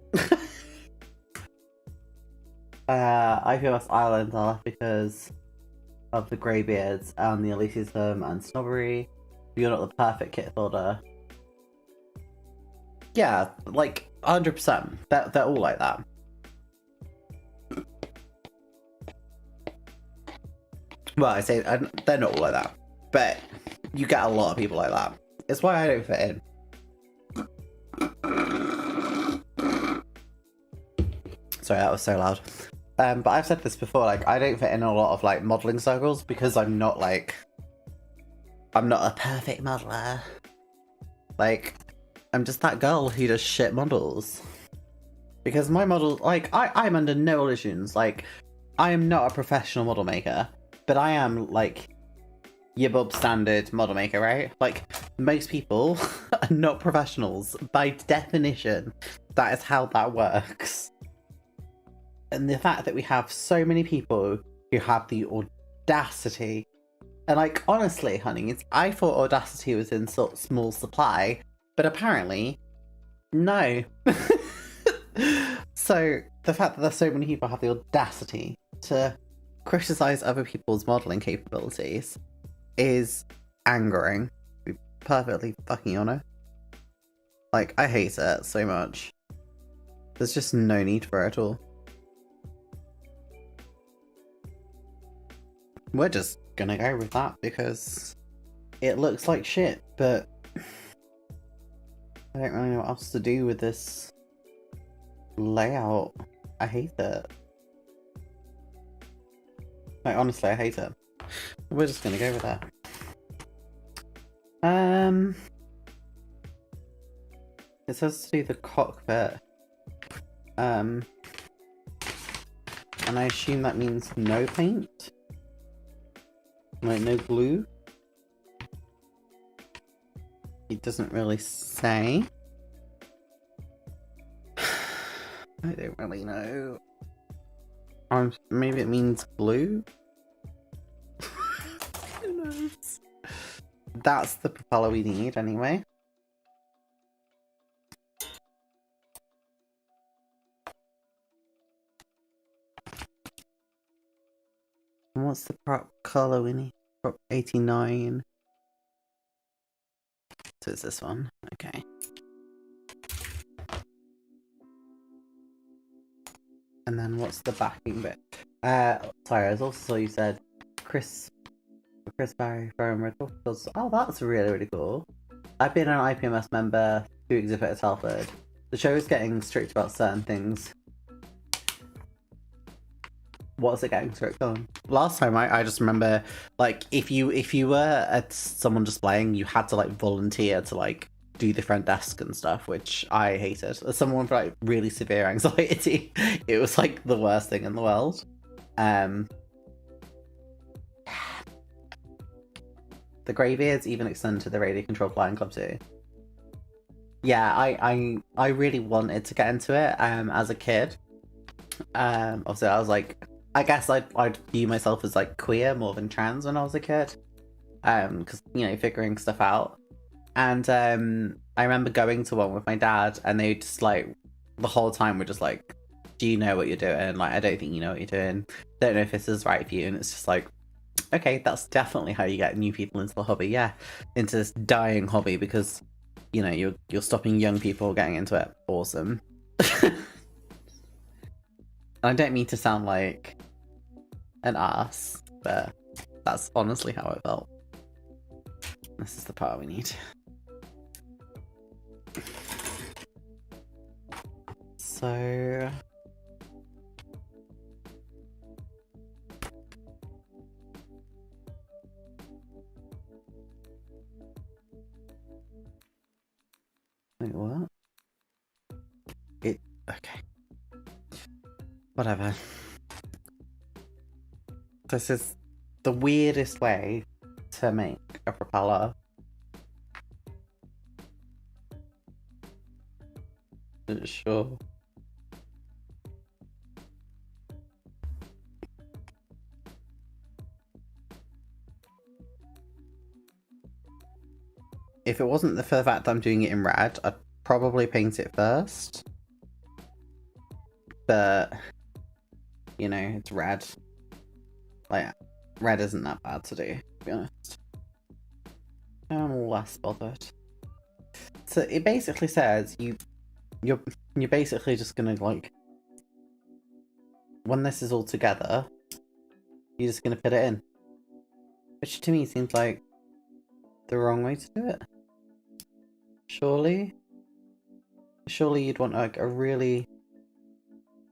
IPOS Island I left because of the greybeards and the elitism and snobbery. You're not the perfect kit holder. Yeah, like 100%. They're all like that. Well, I say they're not all like that, but you get a lot of people like that. It's why I don't fit in. Sorry, that was so loud. But I've said this before, like, I don't fit in a lot of, like, modelling circles because I'm not a perfect modeler. Like, I'm just that girl who does shit models. Because my model, like, I'm under no illusions. Like, I am not a professional model maker, but I am, like, your Bob standard model maker, right? Like, most people are not professionals. By definition, that is how that works. And the fact that we have so many people who have the audacity, and like, honestly, honey, I thought audacity was in small supply, but apparently, no. So, the fact that there's so many people have the audacity to criticize other people's modelling capabilities is angering, to be perfectly fucking honest. Like, I hate it so much. There's just no need for it at all. We're just gonna go with that because it looks like shit, but I don't really know what else to do with this layout. I hate it. Like, honestly, I hate it. We're just gonna go with that. It says to do the cockpit. And I assume that means no paint? Like, no glue? It doesn't really say. I don't really know. Maybe it means glue? Who knows? That's the propeller we need anyway. And what's the prop color we need? Prop 89. So it's this one. Okay. And then what's the backing bit? Sorry, I also saw you said Chris Barry from Red Bull. Oh, that's really, really cool. I've been an IPMS member who exhibit at Telford. The show is getting strict about certain things. What's it getting strict on? Last time, I just remember, like, if you were at someone displaying, you had to, like, volunteer to, like, do the front desk and stuff, which I hated. As someone with, like, really severe anxiety, it was, like, the worst thing in the world. The Greybeards even extend to the Radio Control Flying Club too. Yeah, I really wanted to get into it as a kid. Obviously, I was like, I guess I'd view myself as like queer more than trans when I was a kid. Because, you know, figuring stuff out. And I remember going to one with my dad, and they just like the whole time were just like, "Do you know what you're doing? Like, I don't think you know what you're doing. Don't know if this is right for you." And it's just like, okay, that's definitely how you get new people into the hobby. Yeah, into this dying hobby because, you know, you're stopping young people getting into it. Awesome. And I don't mean to sound like an ass, but that's honestly how it felt. This is the part we need. So... Wait, what? Okay. Whatever. This is the weirdest way to make a propeller. Sure. If it wasn't for the fact that I'm doing it in red, I'd probably paint it first. But, you know, it's red. Like, red isn't that bad to do, to be honest. I'm less bothered. So it basically says you're basically just gonna, like, when this is all together, you're just gonna fit it in. Which to me seems like the wrong way to do it. Surely you'd want like a really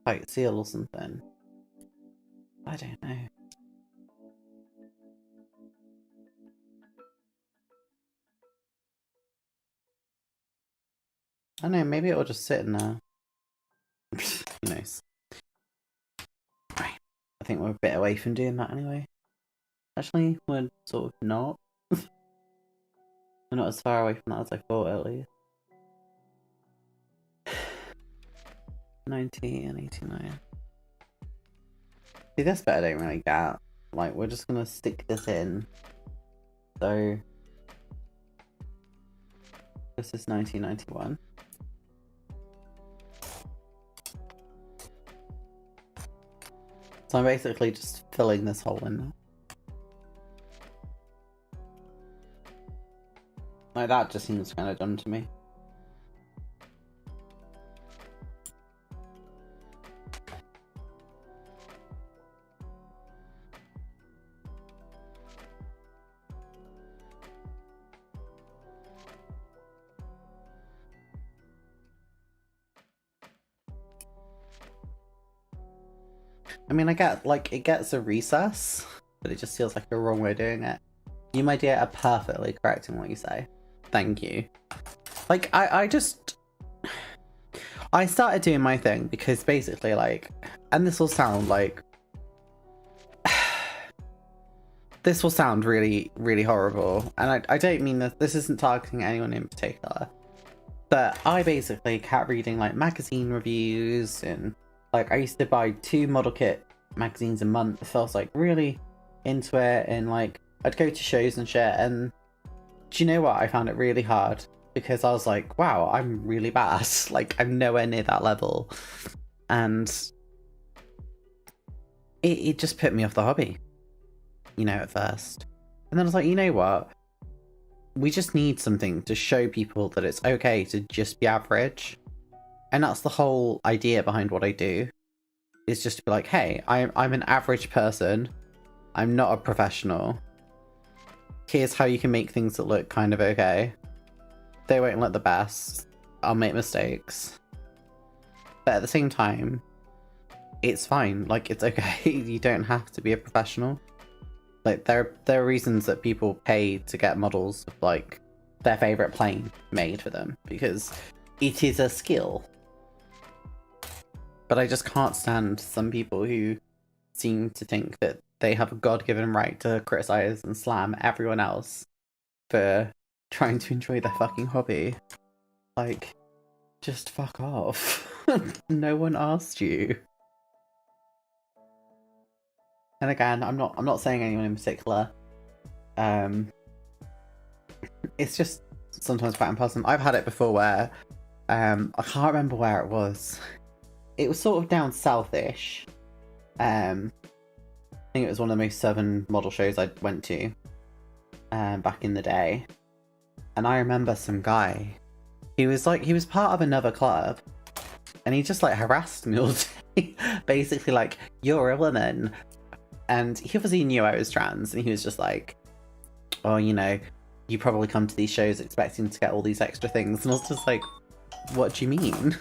White seal or something. I don't know. I don't know, maybe it'll just sit in there. Who knows? Right. I think we're a bit away from doing that anyway. Actually, we're sort of not. We're not as far away from that as I thought, at least. 90 and 89. See, this bit I don't really get. Like, we're just gonna stick this in. So, this is 1991. So I'm basically just filling this hole in now. Like, that just seems kind of dumb to me. I mean, I get, like, it gets a recess, but it just feels like a wrong way of doing it. You, my dear, are perfectly correct in what you say. Thank you. Like, I started doing my thing because basically, like, and this will sound like... this will sound really, really horrible, and I don't mean that this isn't targeting anyone in particular, but I basically kept reading, like, magazine reviews, and, like, I used to buy 2 model kit magazines a month, so I was, like, really into it, and, like, I'd go to shows and shit, and do you know what? I found it really hard, because I was like, wow, I'm really bad. Like, I'm nowhere near that level, and it just put me off the hobby, you know, at first. And then I was like, you know what? We just need something to show people that it's okay to just be average. And that's the whole idea behind what I do. Is just to be like, hey, I'm an average person. I'm not a professional. Here's how you can make things that look kind of okay. They won't look the best. I'll make mistakes. But at the same time, it's fine. Like, it's okay. You don't have to be a professional. Like, there are reasons that people pay to get models of, like, their favourite plane made for them, because it is a skill. But I just can't stand some people who seem to think that they have a God-given right to criticise and slam everyone else for trying to enjoy their fucking hobby. Like, just fuck off. No one asked you. And again, I'm not saying anyone in particular. It's just sometimes quite unpleasant. I've had it before where I can't remember where it was. It was sort of down south-ish. I think it was one of the most southern model shows I went to back in the day. And I remember some guy. He was part of another club, and he just, like, harassed me all day. Basically, like, you're a woman. And he obviously knew I was trans, and he was just like, oh, you know, you probably come to these shows expecting to get all these extra things. And I was just like, what do you mean?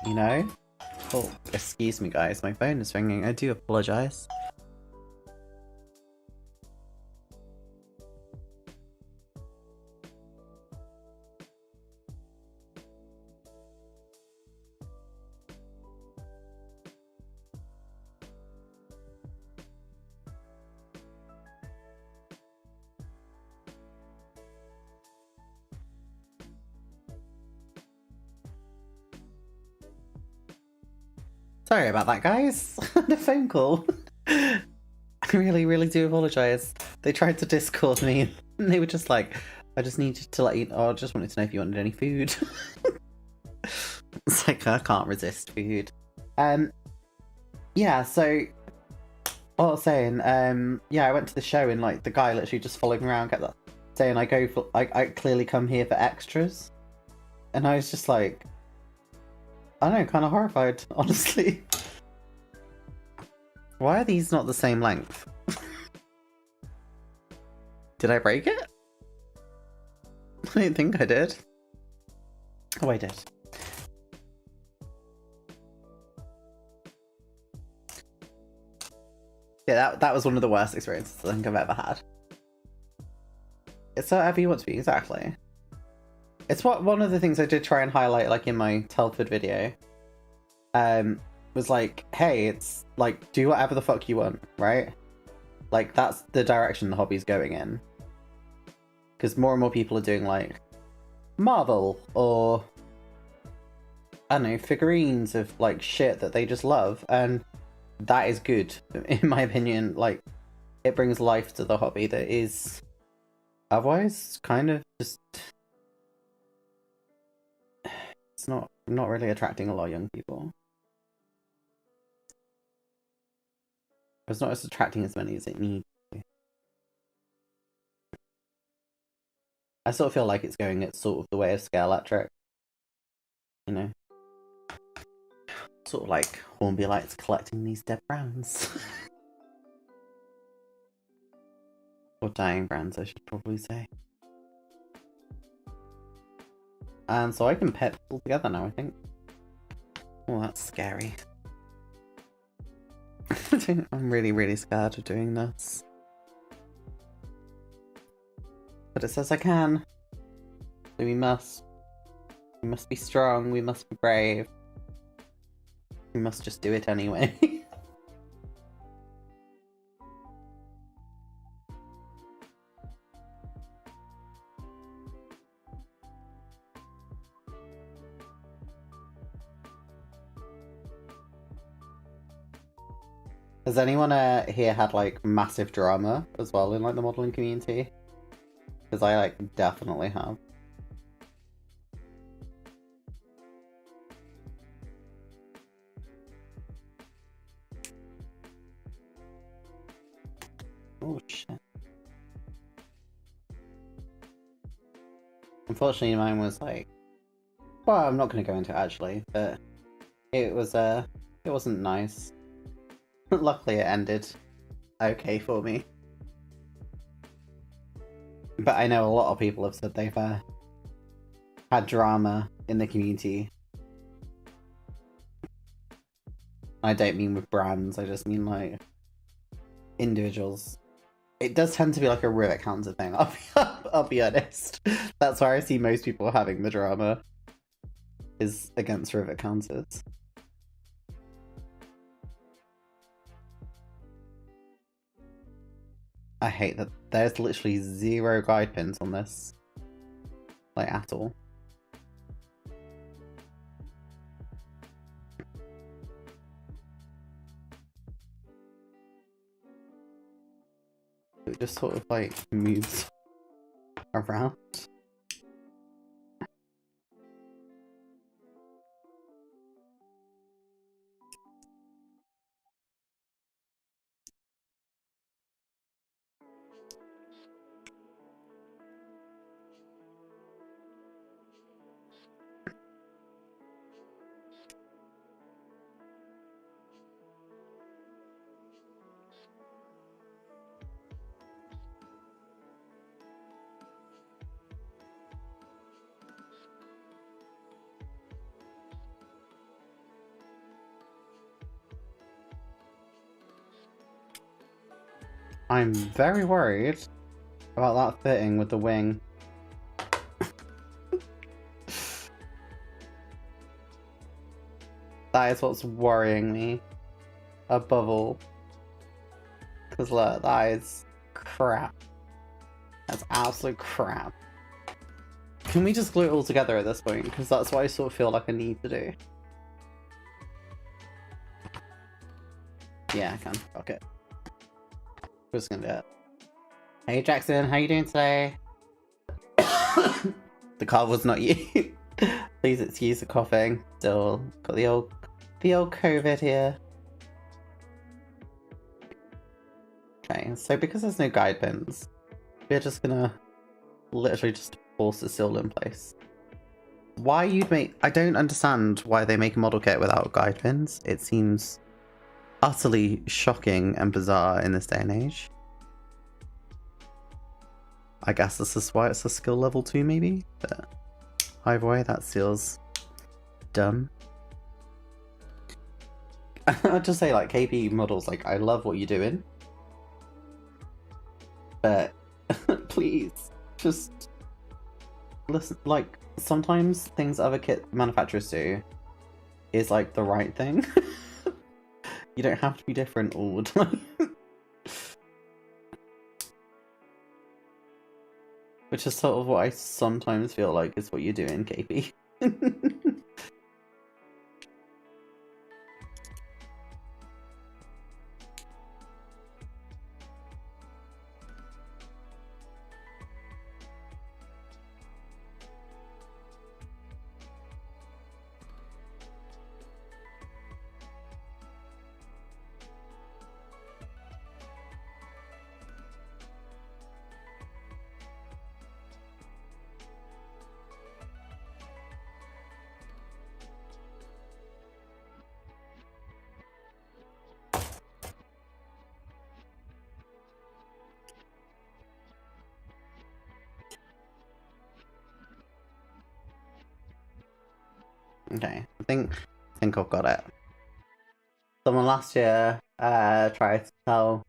You know? Oh, excuse me, guys. My phone is ringing. I do apologise. Sorry about that, guys. The phone call. I really, really do apologise. They tried to Discord me, and they were just like, I just needed to let you know, I just wanted to know if you wanted any food. It's like, I can't resist food. Yeah, so, what I was saying, yeah, I went to the show, and, like, the guy literally just followed me around, kept saying I clearly come here for extras. And I was just like, I don't know, kind of horrified, honestly. Why are these not the same length? Did I break it? I don't think I did. Oh, I did. Yeah, that was one of the worst experiences I think I've ever had. It's whatever you want to be, exactly. It's one of the things I did try and highlight, like in my Telford video. Was like, hey, it's like, do whatever the fuck you want, right? Like, that's the direction the hobby's going in. Because more and more people are doing, like, Marvel, or, I don't know, figurines of, like, shit that they just love, and that is good, in my opinion. Like, it brings life to the hobby that is otherwise kind of just... It's not really attracting a lot of young people. It's not as attracting as many as it needs to. I sort of feel like it's going at sort of the way of Scale Electric. You know? Sort of like Hornby Lights collecting these dead brands. Or dying brands, I should probably say. And so I can pet all together now, I think. Oh, that's scary. I'm really, really scared of doing this. But it says I can. So we must. We must be strong, we must be brave. We must just do it anyway. Has anyone here had like massive drama as well in like the modelling community? Because I like definitely have. Oh shit. Unfortunately mine was like, well, I'm not going to go into it actually, but it wasn't nice. Luckily it ended okay for me. But I know a lot of people have said they've had drama in the community. I don't mean with brands, I just mean like individuals. It does tend to be like a Rivet counter thing, I'll be honest. That's where I see most people having the drama, is against Rivet counters. I hate that there's literally 0 guide pins on this. Like, at all. It just sort of like moves around. I'm very worried about that fitting with the wing. That is what's worrying me above all. Because look, that is crap. That's absolute crap. Can we just glue it all together at this point? Because that's what I sort of feel like I need to do. Yeah, I can. Fuck it. We're just gonna do it. Hey Jackson, how you doing today? The car was not you. Please excuse the coughing. Still got the old COVID here. Okay, so because there's no guide pins, we're just gonna literally just force the seal in place. Why you'd make... I don't understand why they make a model kit without guide pins. It seems utterly shocking and bizarre in this day and age. I guess this is why it's a skill level 2 maybe, but either way that seal's dumb. I'll just say, like, KP models, like, I love what you're doing, But please, just listen. Like, sometimes things other kit manufacturers do is like the right thing. You don't have to be different all the time. Which is sort of what I sometimes feel like is what you're doing, KP. Okay, I think I've got it. Someone last year tried to tell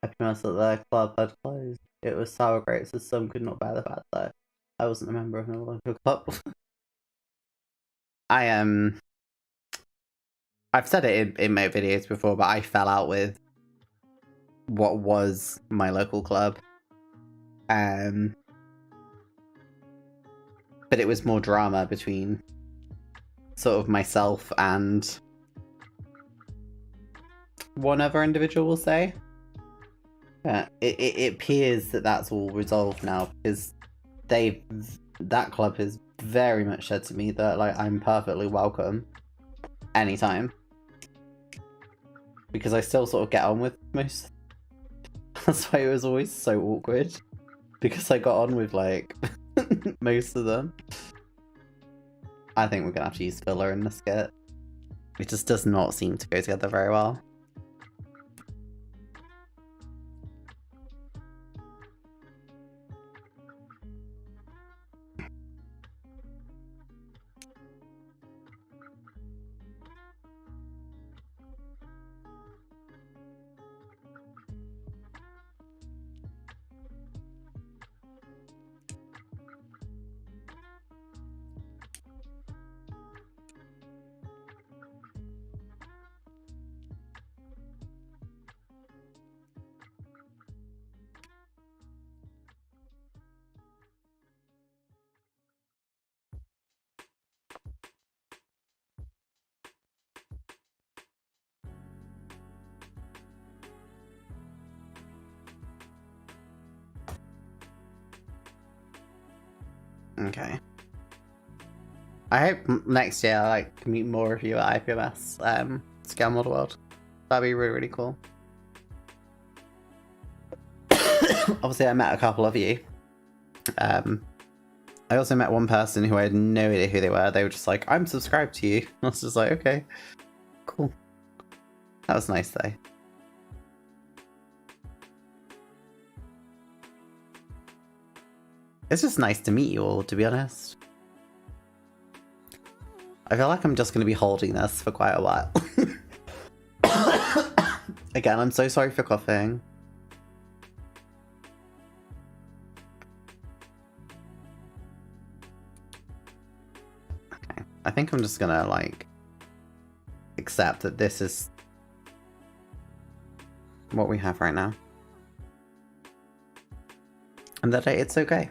Epimus that their club had closed. It was sour grapes, so some could not bear the fact that I wasn't a member of no local club. I've said it in my videos before, but I fell out with what was my local club. But it was more drama between sort of myself and one other individual, we'll say. It appears that that's all resolved now, because that club has very much said to me that, like, I'm perfectly welcome anytime, because I still sort of get on with most. That's why it was always so awkward, because I got on with, like, most of them. I think we're gonna have to use filler in this skit. It just does not seem to go together very well. Okay. I hope next year I can meet more of you at IPMS Scale Model World. That'd be really, really cool. Obviously, I met a couple of you. I also met one person who I had no idea who they were. They were just like, I'm subscribed to you. I was just like, okay, cool. That was nice, though. It's just nice to meet you all, to be honest. I feel like I'm just going to be holding this for quite a while. Again, I'm so sorry for coughing. Okay, I think I'm just gonna, like, accept that this is what we have right now. And that it's okay.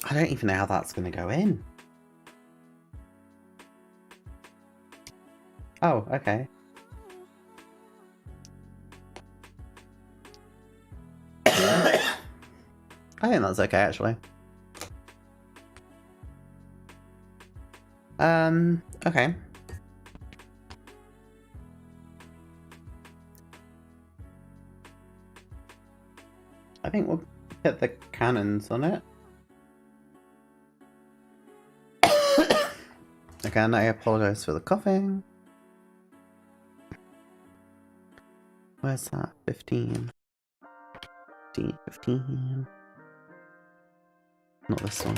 I don't even know how that's going to go in. Oh, okay. I think that's okay, actually. Okay. I think we'll hit the cannons on it. Again, I apologize for the coughing. Where's that? 15. 15, 15. Not this one.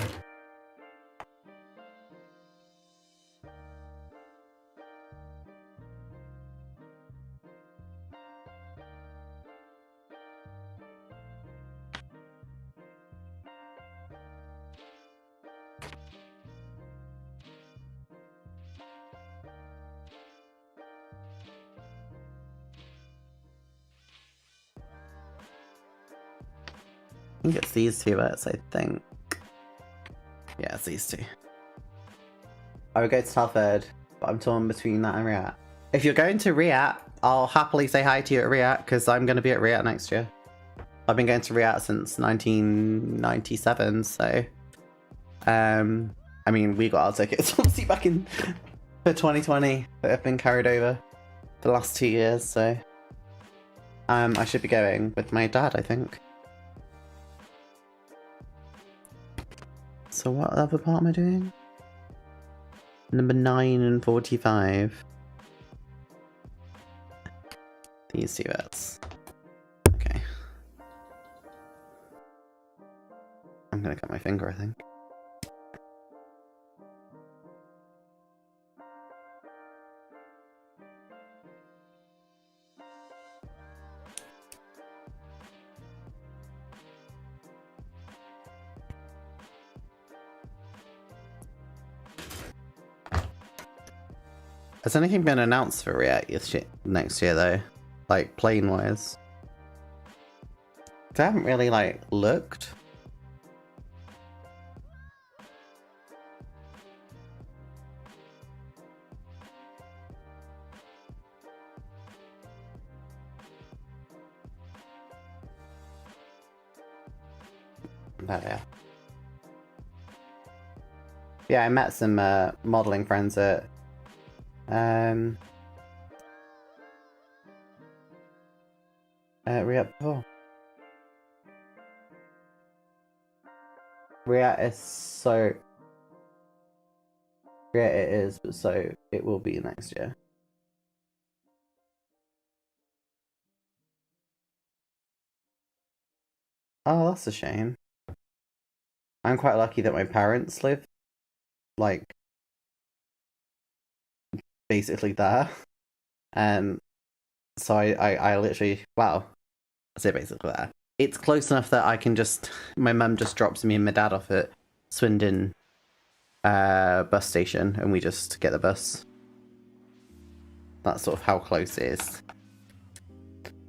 think it's these two bits, I think. Yeah, it's these two. I would go to Telford, but I'm torn between that and Riat. If you're going to Riat, I'll happily say hi to you at Riat, because I'm going to be at Riat next year. I've been going to Riat since 1997, so... I mean, we got our tickets, obviously, back in... for 2020, that have been carried over for the last 2 years, so... I should be going with my dad, I think. So what other part am I doing? Number 9 and 45. These two bits. Okay. I'm gonna cut my finger, I think. Has anything been announced for React next year though? Like, plane-wise? I haven't really, like, looked. But, yeah. Yeah, I met some modelling friends at Riat before. Riat is so... Riat it is, but so it will be next year. Oh, that's a shame. I'm quite lucky that my parents live, like, basically there. So I literally, well, I say basically there. It's close enough that I can just, my mum just drops me and my dad off at Swindon bus station and we just get the bus. That's sort of how close it is.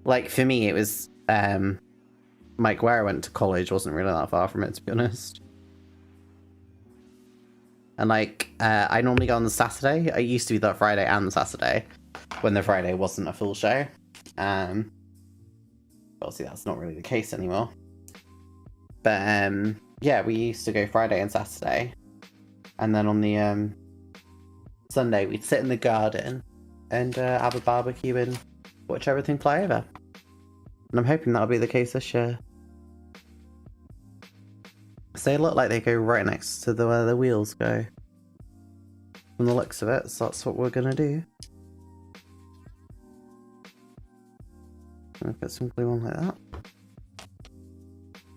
Like, for me, it was, like, where I went to college wasn't really that far from it, to be honest. And, like, I normally go on the Saturday. I used to be that Friday and the Saturday, when the Friday wasn't a full show. Obviously, that's not really the case anymore. But, yeah, we used to go Friday and Saturday. And then on the Sunday, we'd sit in the garden and have a barbecue and watch everything fly over. And I'm hoping that'll be the case this year. So they look like they go right next to where the wheels go. From the looks of it, so that's what we're gonna do. I'll put some glue on like that.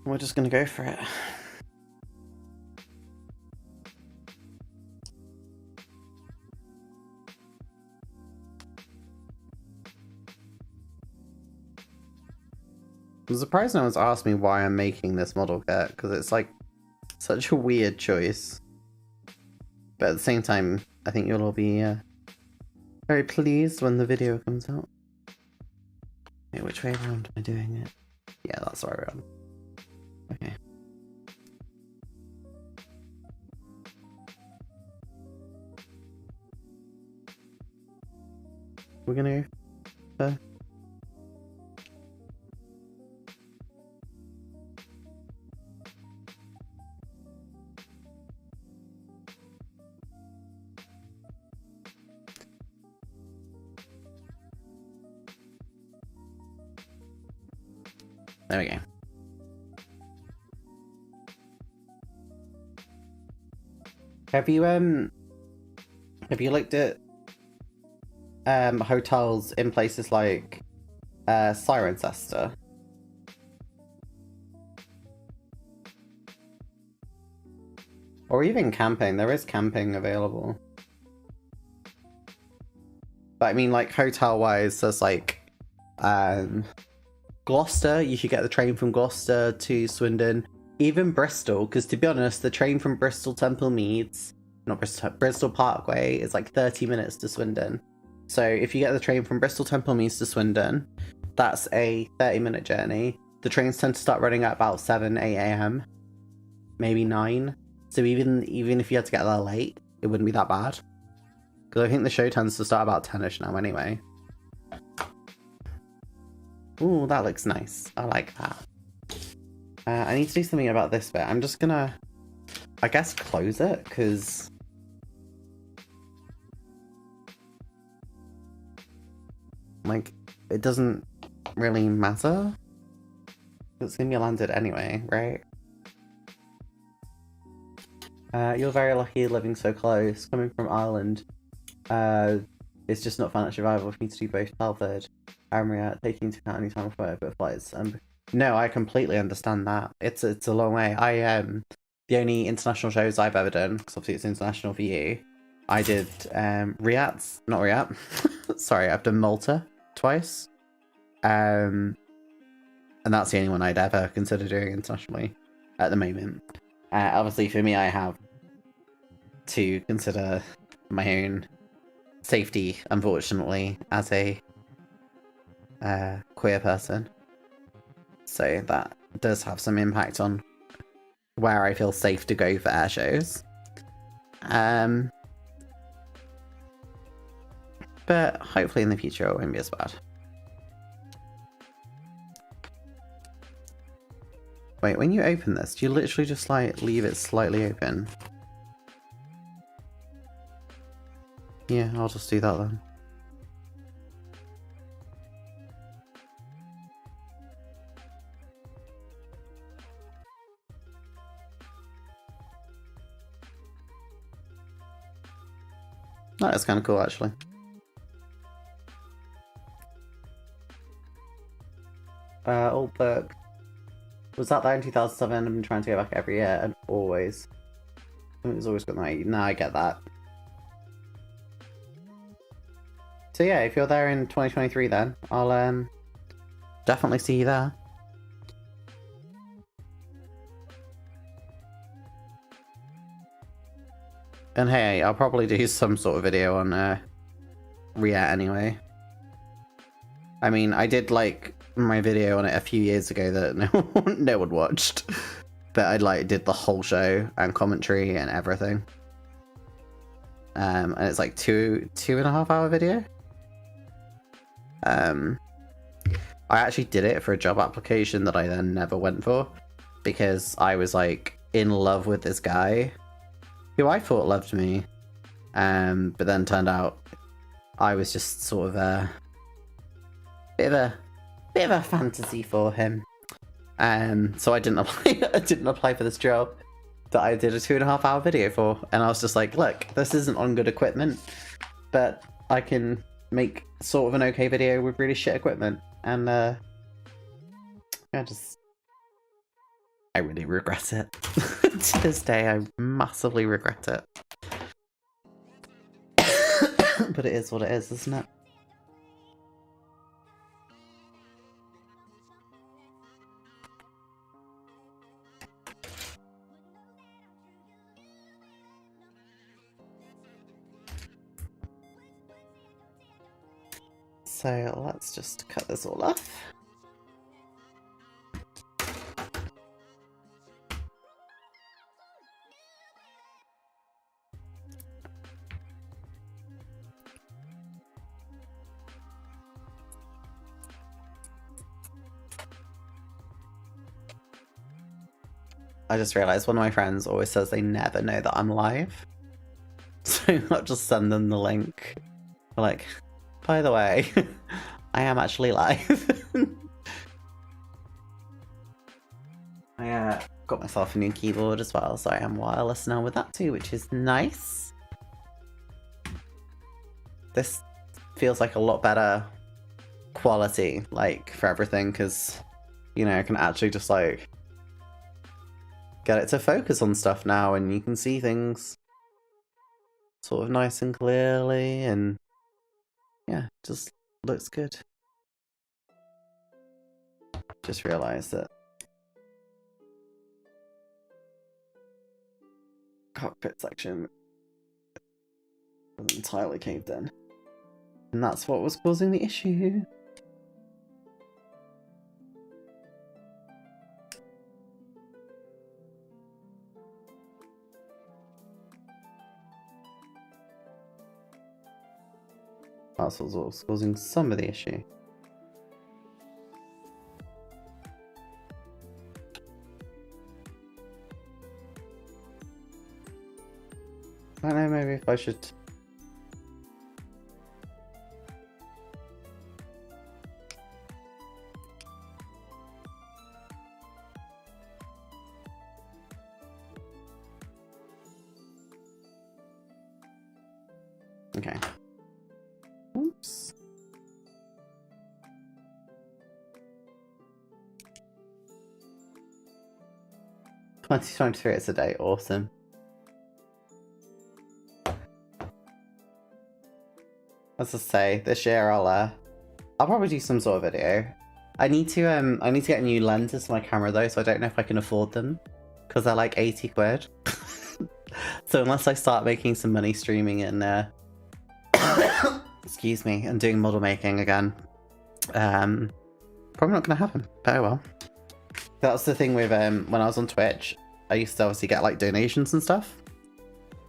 We're just gonna go for it. I'm surprised no one's asked me why I'm making this model kit, because it's like such a weird choice. But at the same time, I think you'll all be very pleased when the video comes out. Wait, which way around am I doing it? Yeah, that's the right way around. Okay. We're gonna go There we go. Have you looked at hotels in places like Cirencester? Or even camping? There is camping available. But I mean, like, hotel-wise, there's like Gloucester, you should get the train from Gloucester to Swindon. Even Bristol, because to be honest, the train from Bristol Temple Meads, not Bristol, Bristol Parkway is like 30 minutes to Swindon. So if you get the train from Bristol Temple Meads to Swindon, that's a 30-minute journey. the trains tend to start running at about 7, 8 a.m. Maybe 9. So even if you had to get there late, it wouldn't be that bad. Because I think the show tends to start about 10ish now anyway. Ooh, that looks nice. I like that. I need to do something about this bit. I'm just gonna, I guess, close it, because like, it doesn't really matter. It's gonna be landed anyway, right? You're very lucky living so close. Coming from Ireland, it's just not financially viable for me to do both Telford and Maria, taking into account any time of work, but flights. No, I completely understand that. It's a long way. The only international shows I've ever done, because obviously it's international for you, I did not Riyadh. Sorry, I've done Malta twice. And that's the only one I'd ever consider doing internationally at the moment. Obviously, for me, I have to consider my own safety, unfortunately, as a queer person. So that does have some impact on where I feel safe to go for air shows. But hopefully in the future it won't be as bad. Wait, when you open this, do you literally just like leave it slightly open? Yeah, I'll just do that then. That is kind of cool, actually. Old book. Was that there in 2007? I've been trying to go back every year, and always. It's always got that. Now I get that. So yeah, if you're there in 2023 then, I'll definitely see you there. And hey, I'll probably do some sort of video on Ria anyway. I mean, I did like my video on it a few years ago that no one watched, but I like did the whole show and commentary and everything. And it's like 2.5 hour video. I actually did it for a job application that I then never went for because I was like in love with this guy who I thought loved me, but then turned out I was just sort of a bit of a fantasy for him. So I didn't apply. I didn't apply for this job that I did a 2.5 hour video for, and I was just like, look, this isn't on good equipment, but I can make sort of an okay video with really shit equipment, and I really regret it. To this day, I massively regret it. But it is what it is, isn't it? So let's just cut this all off. I just realised one of my friends always says they never know that I'm live. So I'll just send them the link. Like, by the way, I am actually live. I got myself a new keyboard as well, so I am wireless now with that too, which is nice. This feels like a lot better quality, like, for everything, because, you know, I can actually just, like, get it to focus on stuff now, and you can see things sort of nice and clearly, and yeah, just looks good. Just realised that cockpit section wasn't entirely caved in, and that's what was causing the issue. That's what's causing some of the issue. I don't know, maybe if I should... Okay. Oops. $20.23 it's a day, awesome. As I say, this year I'll probably do some sort of video. I need to get new lenses for my camera though, so I don't know if I can afford them. Because they're like 80 quid. So unless I start making some money streaming and excuse me, and doing model making again, probably not gonna happen. But oh well. That's the thing with when I was on Twitch, I used to obviously get like donations and stuff.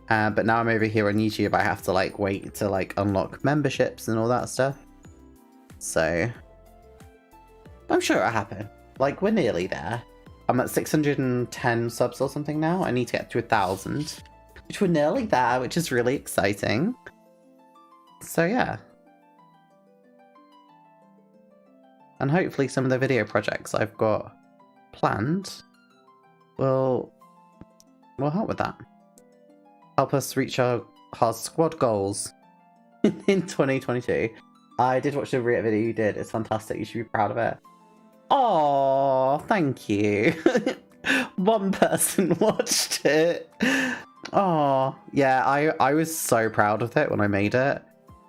But now I'm over here on YouTube, I have to like wait to like unlock memberships and all that stuff. So I'm sure it'll happen. Like, we're nearly there. I'm at 610 subs or something now. I need to get to 1,000, which we're nearly there, which is really exciting. So yeah. And hopefully some of the video projects I've got planned will help with that. Help us reach our squad goals in 2022. I did watch the AVIA video you did. It's fantastic. You should be proud of it. Oh, thank you. One person watched it. Oh, yeah, I was so proud of it when I made it.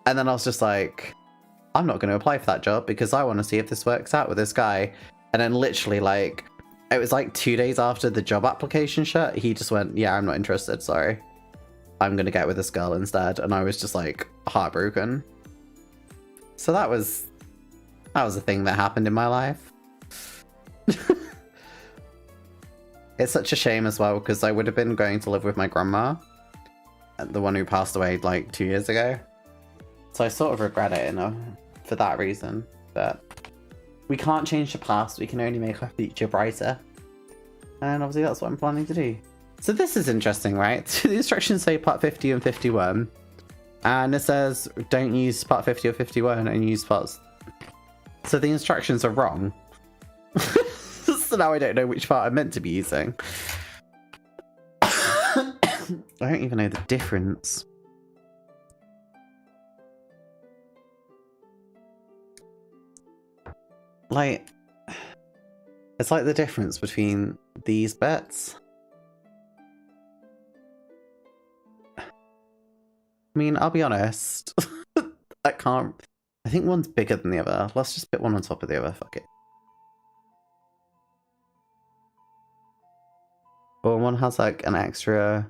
And then I was just like, I'm not going to apply for that job because I want to see if this works out with this guy. And then literally, like, it was like 2 days after the job application shut, he just went, yeah, I'm not interested, sorry. I'm going to get with this girl instead. And I was just like heartbroken. So that was a thing that happened in my life. It's such a shame as well because I would have been going to live with my grandma, the one who passed away like 2 years ago. So I sort of regret it, you know, for that reason. But we can't change the past, we can only make our future brighter. And obviously that's what I'm planning to do. So this is interesting, right? The instructions say part 50 and 51. And it says don't use part 50 or 51 and use parts. So the instructions are wrong. So now I don't know which part I'm meant to be using. I don't even know the difference. Like, it's like the difference between these bits. I mean, I'll be honest. I think one's bigger than the other. Let's just put one on top of the other, fuck it. Or one has like an extra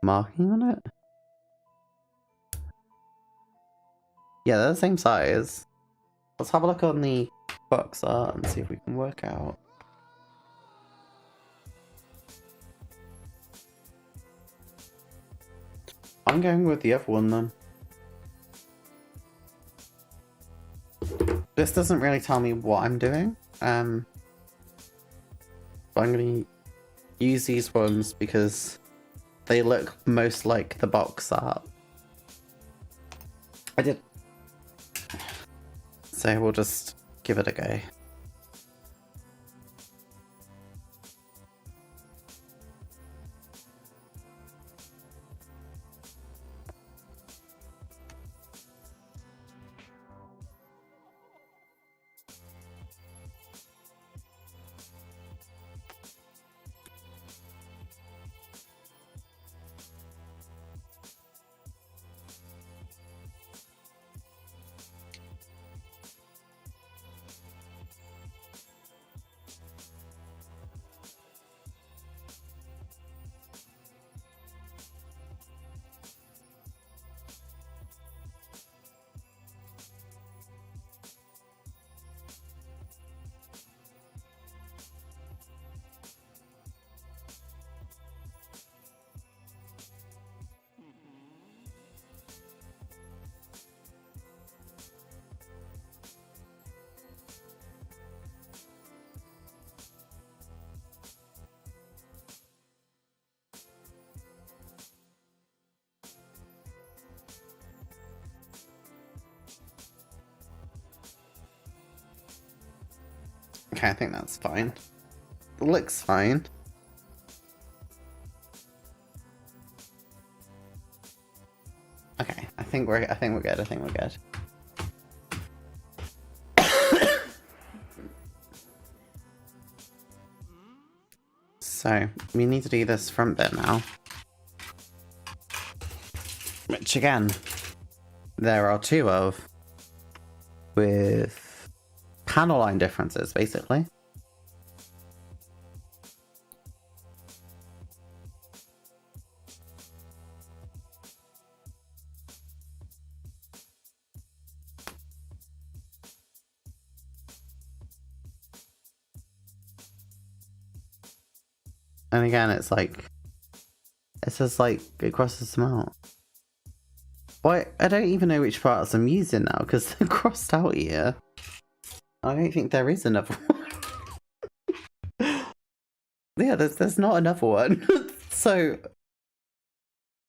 marking on it. Yeah, they're the same size. Let's have a look on the box art and see if we can work out. I'm going with the other one then. This doesn't really tell me what I'm doing. But I'm going to use these ones because they look most like the box art. I did. So we'll just give it a go. Okay, I think that's fine. It looks fine. Okay, I think we're good. I think we're good. So we need to do this front bit now. Which again, there are two of, with panel line differences, basically. And again, it's like, it says like, it crosses them out. Why? I don't even know which parts I'm using now, because they're crossed out here. I don't think there is another one. Yeah, there's not another one. So,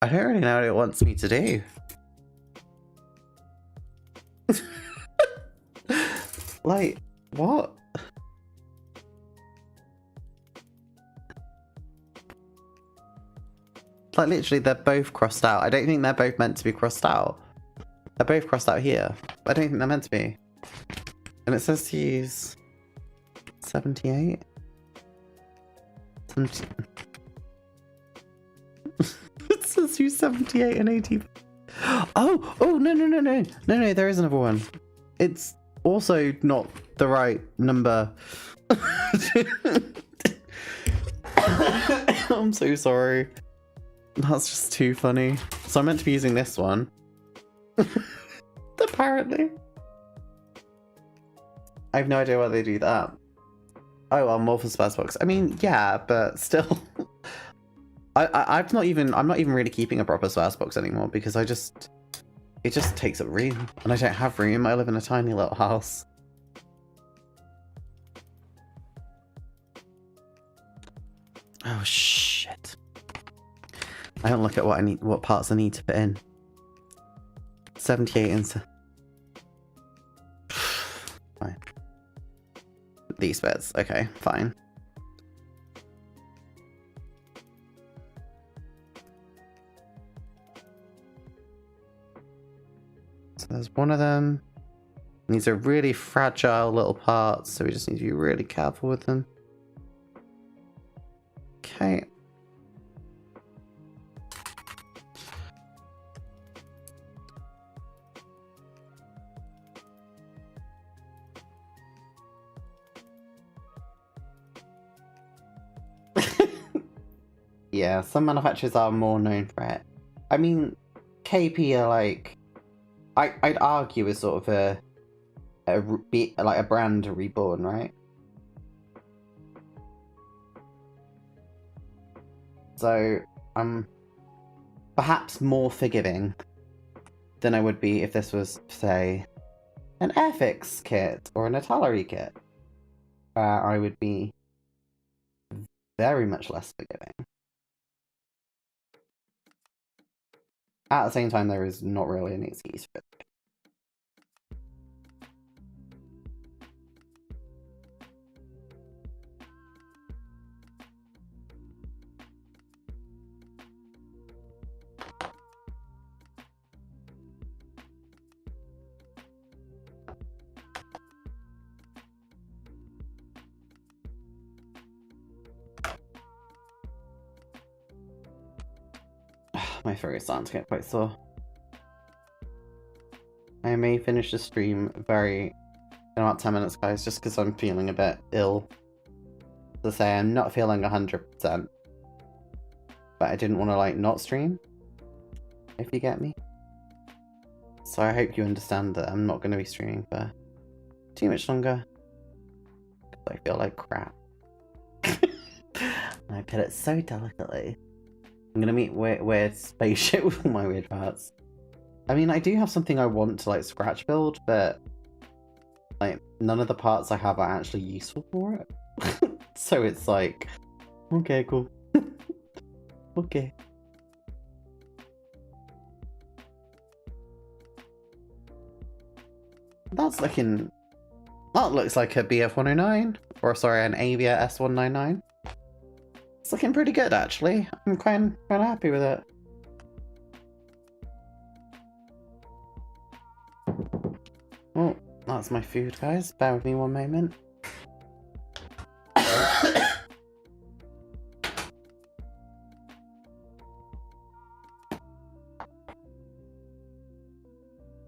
I don't really know what it wants me to do. Like, what? Like, literally, they're both crossed out. I don't think they're both meant to be crossed out. They're both crossed out here. I don't think they're meant to be. And it says to use 78? 70... It says use 78 and 80. Oh, no, there is another one. It's also not the right number. I'm so sorry. That's just too funny. So I'm meant to be using this one. Apparently. I have no idea why they do that. Oh, well, more for Spurs Box. I mean, yeah, but still. I'm not even really keeping a proper Spurs Box anymore because it just takes up room. And I don't have room. I live in a tiny little house. Oh shit. I don't look at what parts I need to put in. 78 and fine. These bits, okay, fine. So there's one of them. These are really fragile little parts, so we just need to be really careful with them. Okay. Yeah, some manufacturers are more known for it. I mean, KP are like, I'd argue is sort of a brand reborn, right? So I'm perhaps more forgiving than I would be if this was, say, an Airfix kit or an Atari kit. I would be very much less forgiving. At the same time, there is not really an excuse for it. My throat is starting to get quite sore. I may finish the stream in about 10 minutes, guys, just because I'm feeling a bit ill. To say, I'm not feeling 100%. But I didn't want to, like, not stream. If you get me. So I hope you understand that I'm not going to be streaming for too much longer. I feel like crap. I put it so delicately. I'm gonna meet weird spaceship with all my weird parts. I mean, I do have something I want to like scratch build, but like none of the parts I have are actually useful for it. So it's like, okay, cool. Okay. That's looking That looks like a BF-109, or sorry, an AVIA S-199. It's looking pretty good, actually. I'm quite happy with it. Oh, that's my food, guys. Bear with me one moment.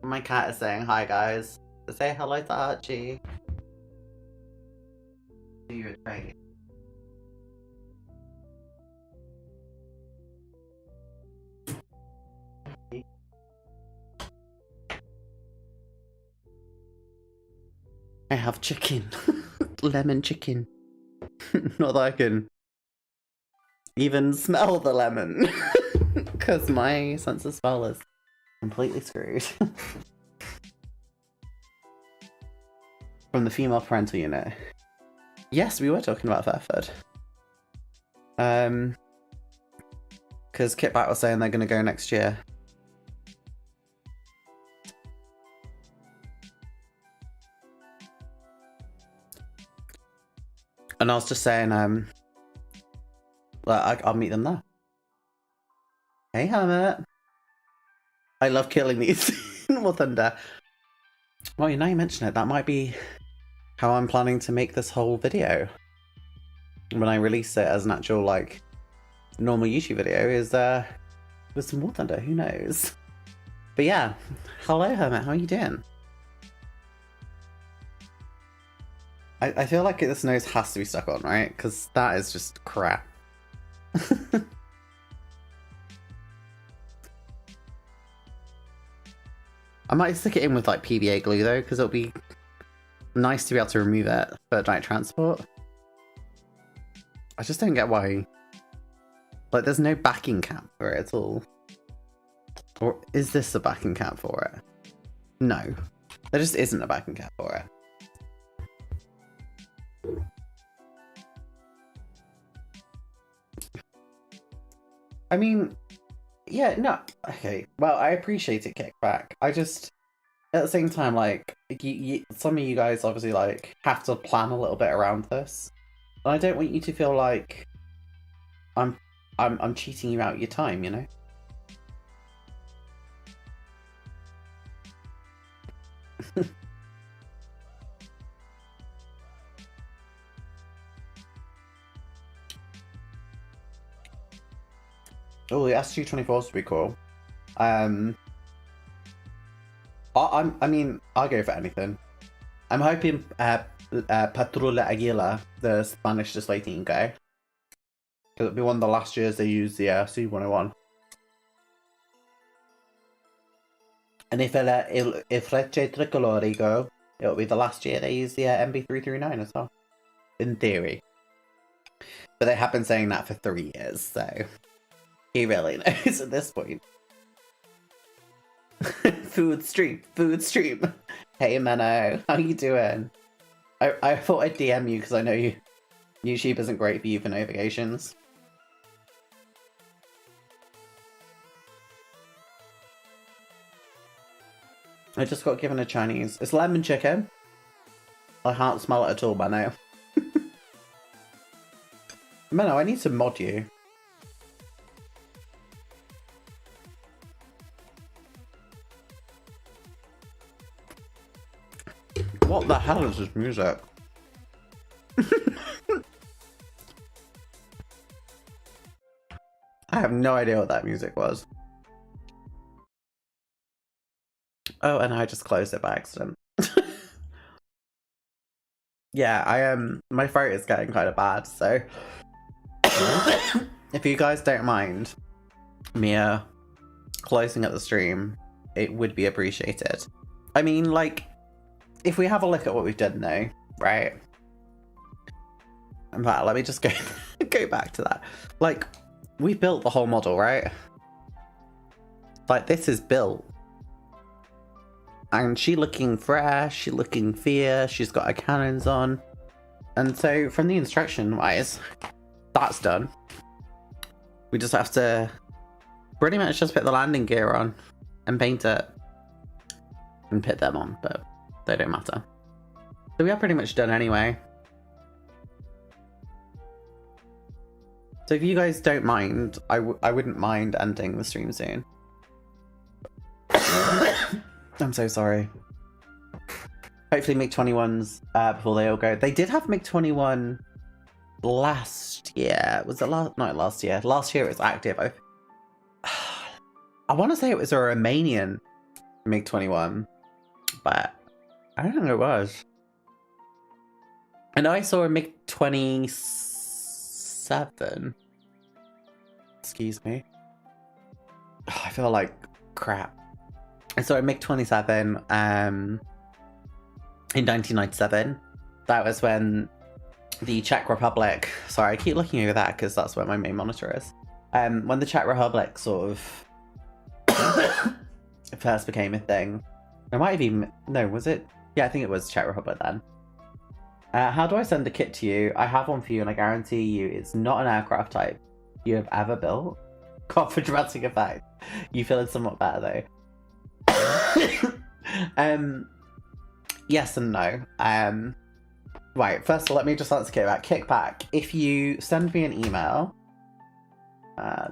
My cat is saying hi, guys. So say hello to Archie. Do your trade. I have chicken. Lemon chicken. Not that I can even smell the lemon. Because my sense of smell is completely screwed. From the female parental unit. Yes, we were talking about Fairford. Because Kitbat was saying they're going to go next year. And I was just saying, well, I'll meet them there. Hey, Hermit. I love killing these in War Thunder. Well, now you mention it, that might be how I'm planning to make this whole video. When I release it as an actual, like, normal YouTube video is, with some War Thunder, who knows? But yeah, hello Hermit, how are you doing? I feel like this nose has to be stuck on, right? Because that is just crap. I might stick it in with like PVA glue though, because it'll be nice to be able to remove it for night transport. I just don't get why. Like, there's no backing cap for it at all. Or is this a backing cap for it? No. There just isn't a backing cap for it. I mean, yeah, no, okay. Well, I appreciate it, Kickback. I just, at the same time, like, some of you guys obviously, like, have to plan a little bit around this. And I don't want you to feel like I'm cheating you out your time, you know? Oh, the S-224s would be cool. I mean, I'll go for anything. I'm hoping Patrulla Aguila, the Spanish slating guy, because it'll be one of the last years they used the C-101. And if Frecce Tricolore go, it'll be the last year they use the MB339 as well. In theory. But they have been saying that for 3 years, so he really knows at this point. Food stream. Hey Menno, how you doing? I thought I'd DM you because I know YouTube isn't great for you for notifications. I just got given a Chinese. It's lemon chicken. I can't smell it at all by now. Menno, I need to mod you. What the hell is this music? I have no idea what that music was. Oh, and I just closed it by accident. Yeah, my throat is getting kind of bad, so if you guys don't mind me closing up the stream, it would be appreciated. I mean, like, if we have a look at what we've done though, right? In fact, let me just go back to that. Like, we built the whole model, right? Like, this is built. And she looking fresh, she looking fierce, she's got her cannons on. And so, from the instruction wise, that's done. We just have to pretty much just put the landing gear on and paint it. And put them on, but they don't matter. So we are pretty much done anyway. So if you guys don't mind, I wouldn't mind ending the stream soon. I'm so sorry. Hopefully MiG-21s before they all go. They did have MiG-21 last year. Was it last? Not last year. Last year it was active. I want to say it was a Romanian MiG-21, but I don't think it was. And I saw a MiG-27. Excuse me. I feel like crap. I saw a MiG-27 in 1997. That was when the Czech Republic... Sorry, I keep looking over that because that's where my main monitor is. When the Czech Republic sort of first became a thing. It might have even... No, was it? Yeah, I think it was Czech Republic then. How do I send a kit to you? I have one for you and I guarantee you it's not an aircraft type you have ever built. God, for dramatic effect. You feeling somewhat better though. Yes and no. Right, first of all, let me just answer Kickback. If you send me an email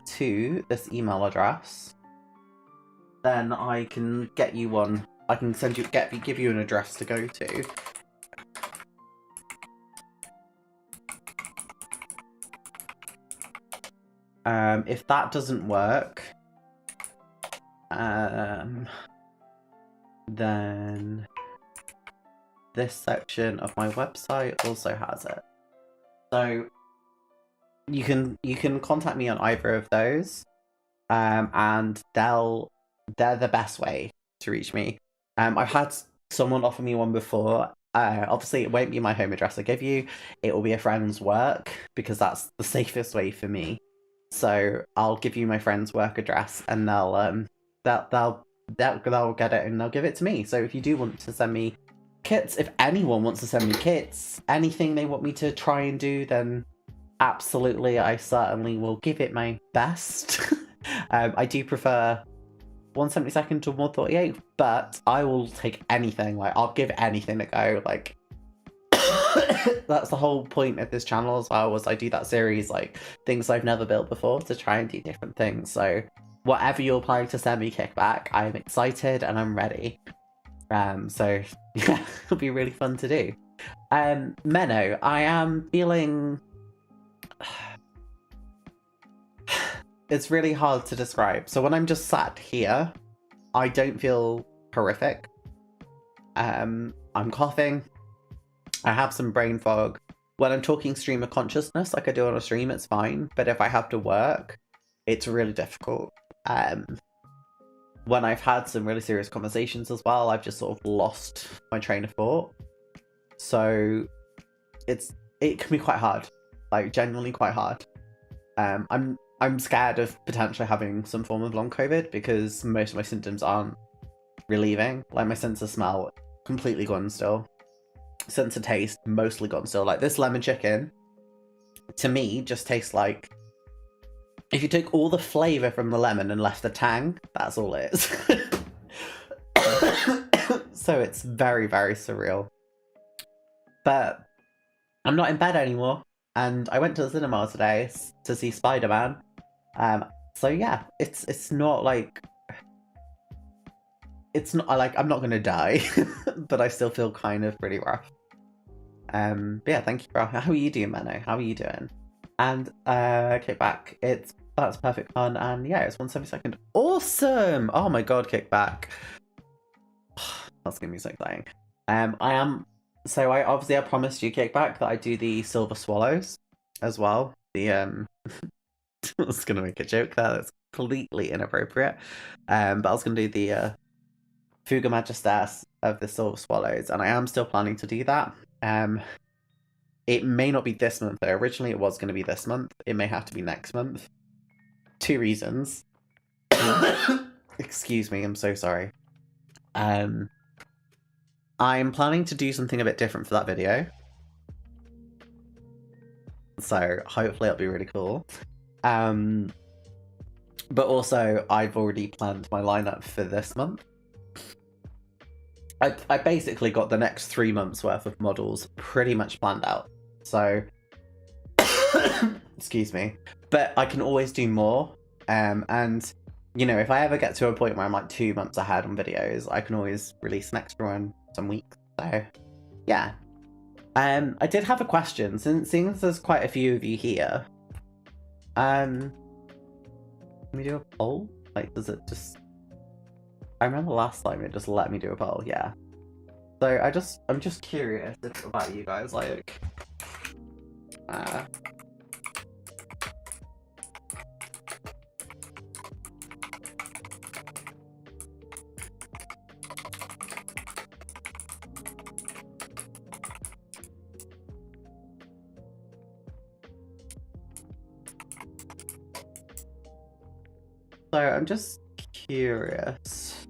to this email address, then I can get you one. I can send you, give you an address to go to. If that doesn't work, then this section of my website also has it. So you can contact me on either of those, and they're the best way to reach me. I've had someone offer me one before. Obviously it won't be my home address I give you. It will be a friend's work because that's the safest way for me. So I'll give you my friend's work address, and they'll get it and they'll give it to me. So if you do want to send me kits, if anyone wants to send me kits, anything they want me to try and do, then absolutely, I certainly will give it my best. I do prefer 1/72 to 138, but I will take anything. Like, I'll give anything a go. Like, that's the whole point of this channel as well, was I do that series, like, things I've never built before, to try and do different things. So whatever you're planning to send me Kickback, I'm excited and I'm ready. So yeah, it'll be really fun to do. Menno, I am feeling... It's really hard to describe. So when I'm just sat here, I don't feel horrific. I'm coughing. I have some brain fog. When I'm talking stream of consciousness, like I do on a stream, it's fine. But if I have to work, it's really difficult. When I've had some really serious conversations as well, I've just sort of lost my train of thought. So it can be quite hard, like genuinely quite hard. I'm scared of potentially having some form of long COVID because most of my symptoms aren't relieving. Like, my sense of smell completely gone still. Sense of taste mostly gone still. Like, this lemon chicken to me just tastes like if you took all the flavour from the lemon and left the tang, that's all it is. So it's very, very surreal. But I'm not in bed anymore, and I went to the cinema today to see Spider-Man. So yeah, it's not like... It's not like I'm not gonna die, but I still feel kind of pretty rough. But yeah, thank you, bro. How are you doing, Menno? How are you doing? And Kickback, that's perfect fun, and yeah, it's 1/72. Awesome! Oh my god, Kickback. That's gonna be so exciting. I promised you, Kickback, that I do the Silver Swallows as well. The I was gonna make a joke there that's completely inappropriate. But I was gonna do the Fuga Majestas of the Silver Swallows, and I am still planning to do that. It may not be this month though. Originally it was going to be this month. It may have to be next month. 2 reasons. Excuse me, I'm so sorry. I'm planning to do something a bit different for that video. So hopefully it'll be really cool. But also I've already planned my lineup for this month. I basically got the next 3 months worth of models pretty much planned out. So, excuse me, but I can always do more. And you know, if I ever get to a point where I'm like 2 months ahead on videos, I can always release an extra one some weeks. So, yeah. I did have a question, seeing as there's quite a few of you here. Can we do a poll? Like, does it just... I remember last time it just let me do a poll, yeah. So I'm just curious about you guys, like... So I'm just curious.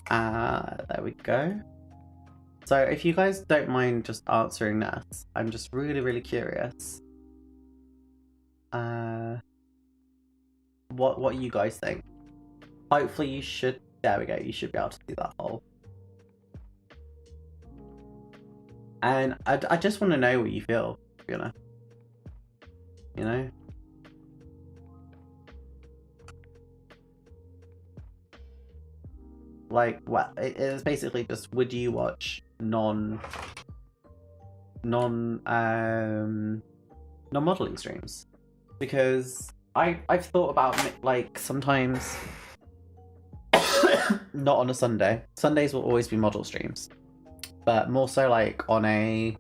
There we go. So if you guys don't mind just answering this, I'm just really, really curious. What you guys think? Hopefully you should, there we go, you should be able to do that poll. And I just want to know what you feel, you know? Like, well, it is basically just, would you watch non-modeling streams? Because I've thought about, like, sometimes not on a Sunday. Sundays will always be model streams, but more so like on a,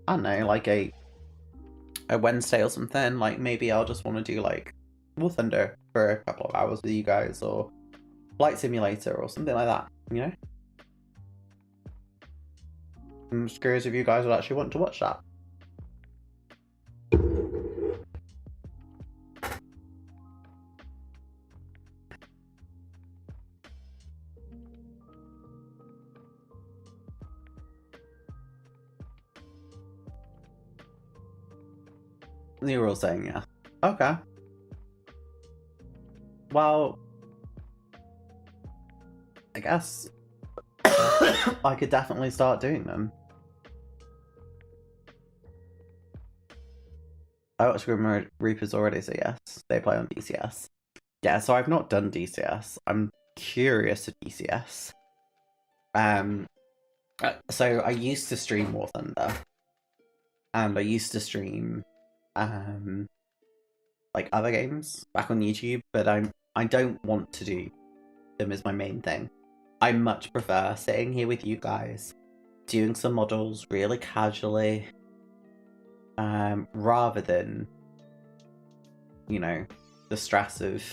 I don't know, like a Wednesday or something. Like maybe I'll just want to do like War Thunder for a couple of hours with you guys, or Flight Simulator or something like that, you know? I'm just curious if you guys would actually want to watch that. You were all saying yeah. Okay. Well, I guess I could definitely start doing them. I watched Grim Reapers already, so yes. They play on DCS. Yeah, so I've not done DCS. I'm curious of DCS. So I used to stream War Thunder. And I used to stream like other games back on YouTube, but I don't want to do them as my main thing. I much prefer sitting here with you guys, doing some models really casually, rather than, you know, the stress of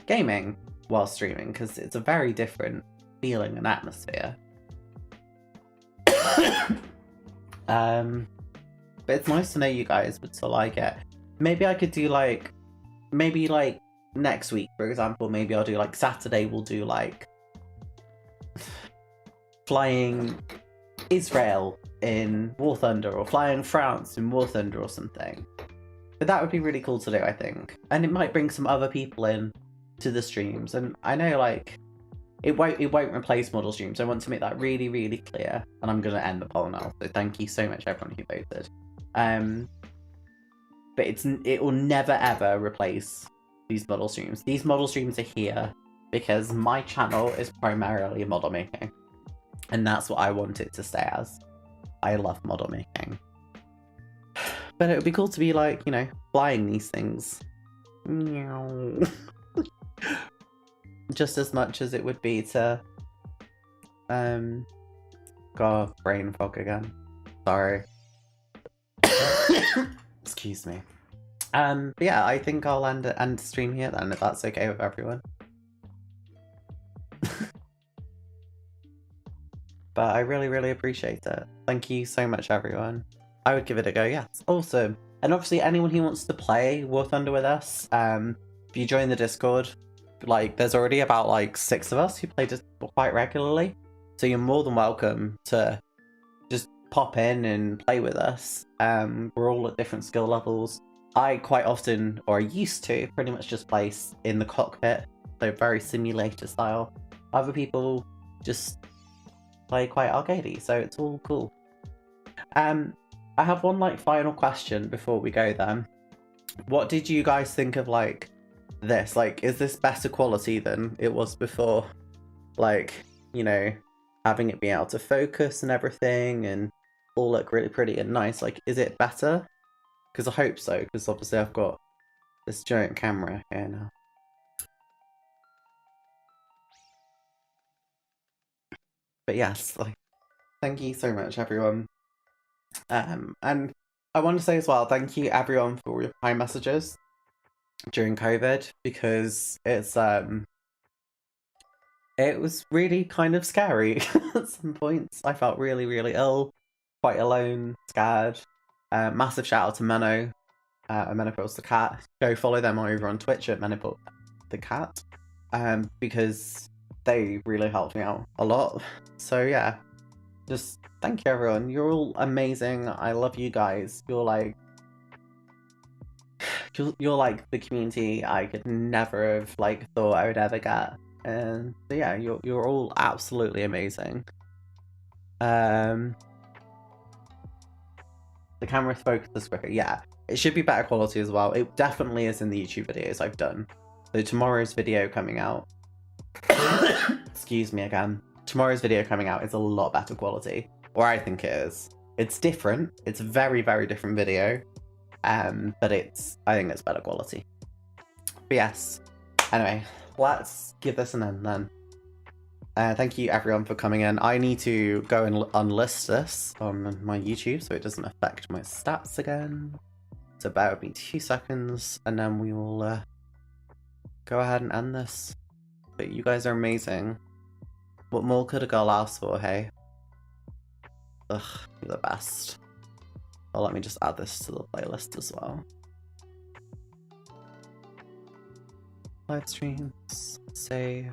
gaming while streaming, because it's a very different feeling and atmosphere. But it's nice to know you guys would still like it. Maybe I could do like, maybe like next week, for example, maybe I'll do like Saturday, we'll do like flying Israel in War Thunder, or flying France in War Thunder or something. But that would be really cool to do, I think. And it might bring some other people in to the streams. And I know like it won't replace model streams. I want to make that really, really clear. And I'm gonna end the poll now. So thank you so much everyone who voted. But it will never ever replace these model streams. These model streams are here because my channel is primarily model making. And that's what I want it to stay as. I love model making. But it would be cool to be like, you know, flying these things. Just as much as it would be to God, brain fog again. Sorry. Excuse me. But yeah, I think I'll end the stream here then, if that's okay with everyone. But I really, really appreciate it. Thank you so much, everyone. I would give it a go, yes. Awesome. And obviously, anyone who wants to play War Thunder with us, if you join the Discord, like, there's already about, like, 6 of us who play quite regularly. So you're more than welcome to just pop in and play with us. We're all at different skill levels. I quite often, or I used to, pretty much just play in the cockpit, so very simulator style. Other people just play quite arcadey, so it's all cool. I have one like final question before we go then. What did you guys think of like this? Like, is this better quality than it was before? Like, you know, having it be able to focus and everything and all look really pretty and nice. Like, is it better? Because I hope so, because obviously I've got this giant camera here now. But yes, like, thank you so much, everyone. And I want to say as well, thank you everyone for all your kind messages during COVID, because it was really kind of scary at some points. I felt really, really ill, quite alone, scared. Massive shout out to Menno, Menopause the Cat. Go follow them over on Twitch at Menopause the Cat, because they really helped me out a lot. So yeah, just thank you everyone. You're all amazing. I love you guys. You're like the community I could never have like thought I would ever get. And so yeah, you're all absolutely amazing. The camera focuses quicker. Yeah, it should be better quality as well. It definitely is in the YouTube videos I've done. So tomorrow's video coming out. Excuse me again. Tomorrow's video coming out is a lot better quality, or I think it is. It's different. It's a very, very different video. But I think it's better quality. But yes. Anyway, let's give this an end then. Thank you everyone for coming in. I need to go and unlist this on my YouTube so it doesn't affect my stats again. So bear with me 2 seconds and then we will go ahead and end this. But you guys are amazing. What more could a girl ask for, hey? Ugh, you're the best. Well, let me just add this to the playlist as well. Live streams, save.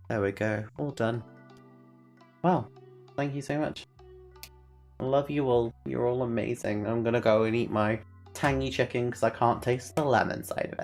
There we go, all done. Well, thank you so much. I love you all. You're all amazing. I'm gonna go and eat my tangy chicken because I can't taste the lemon side of it.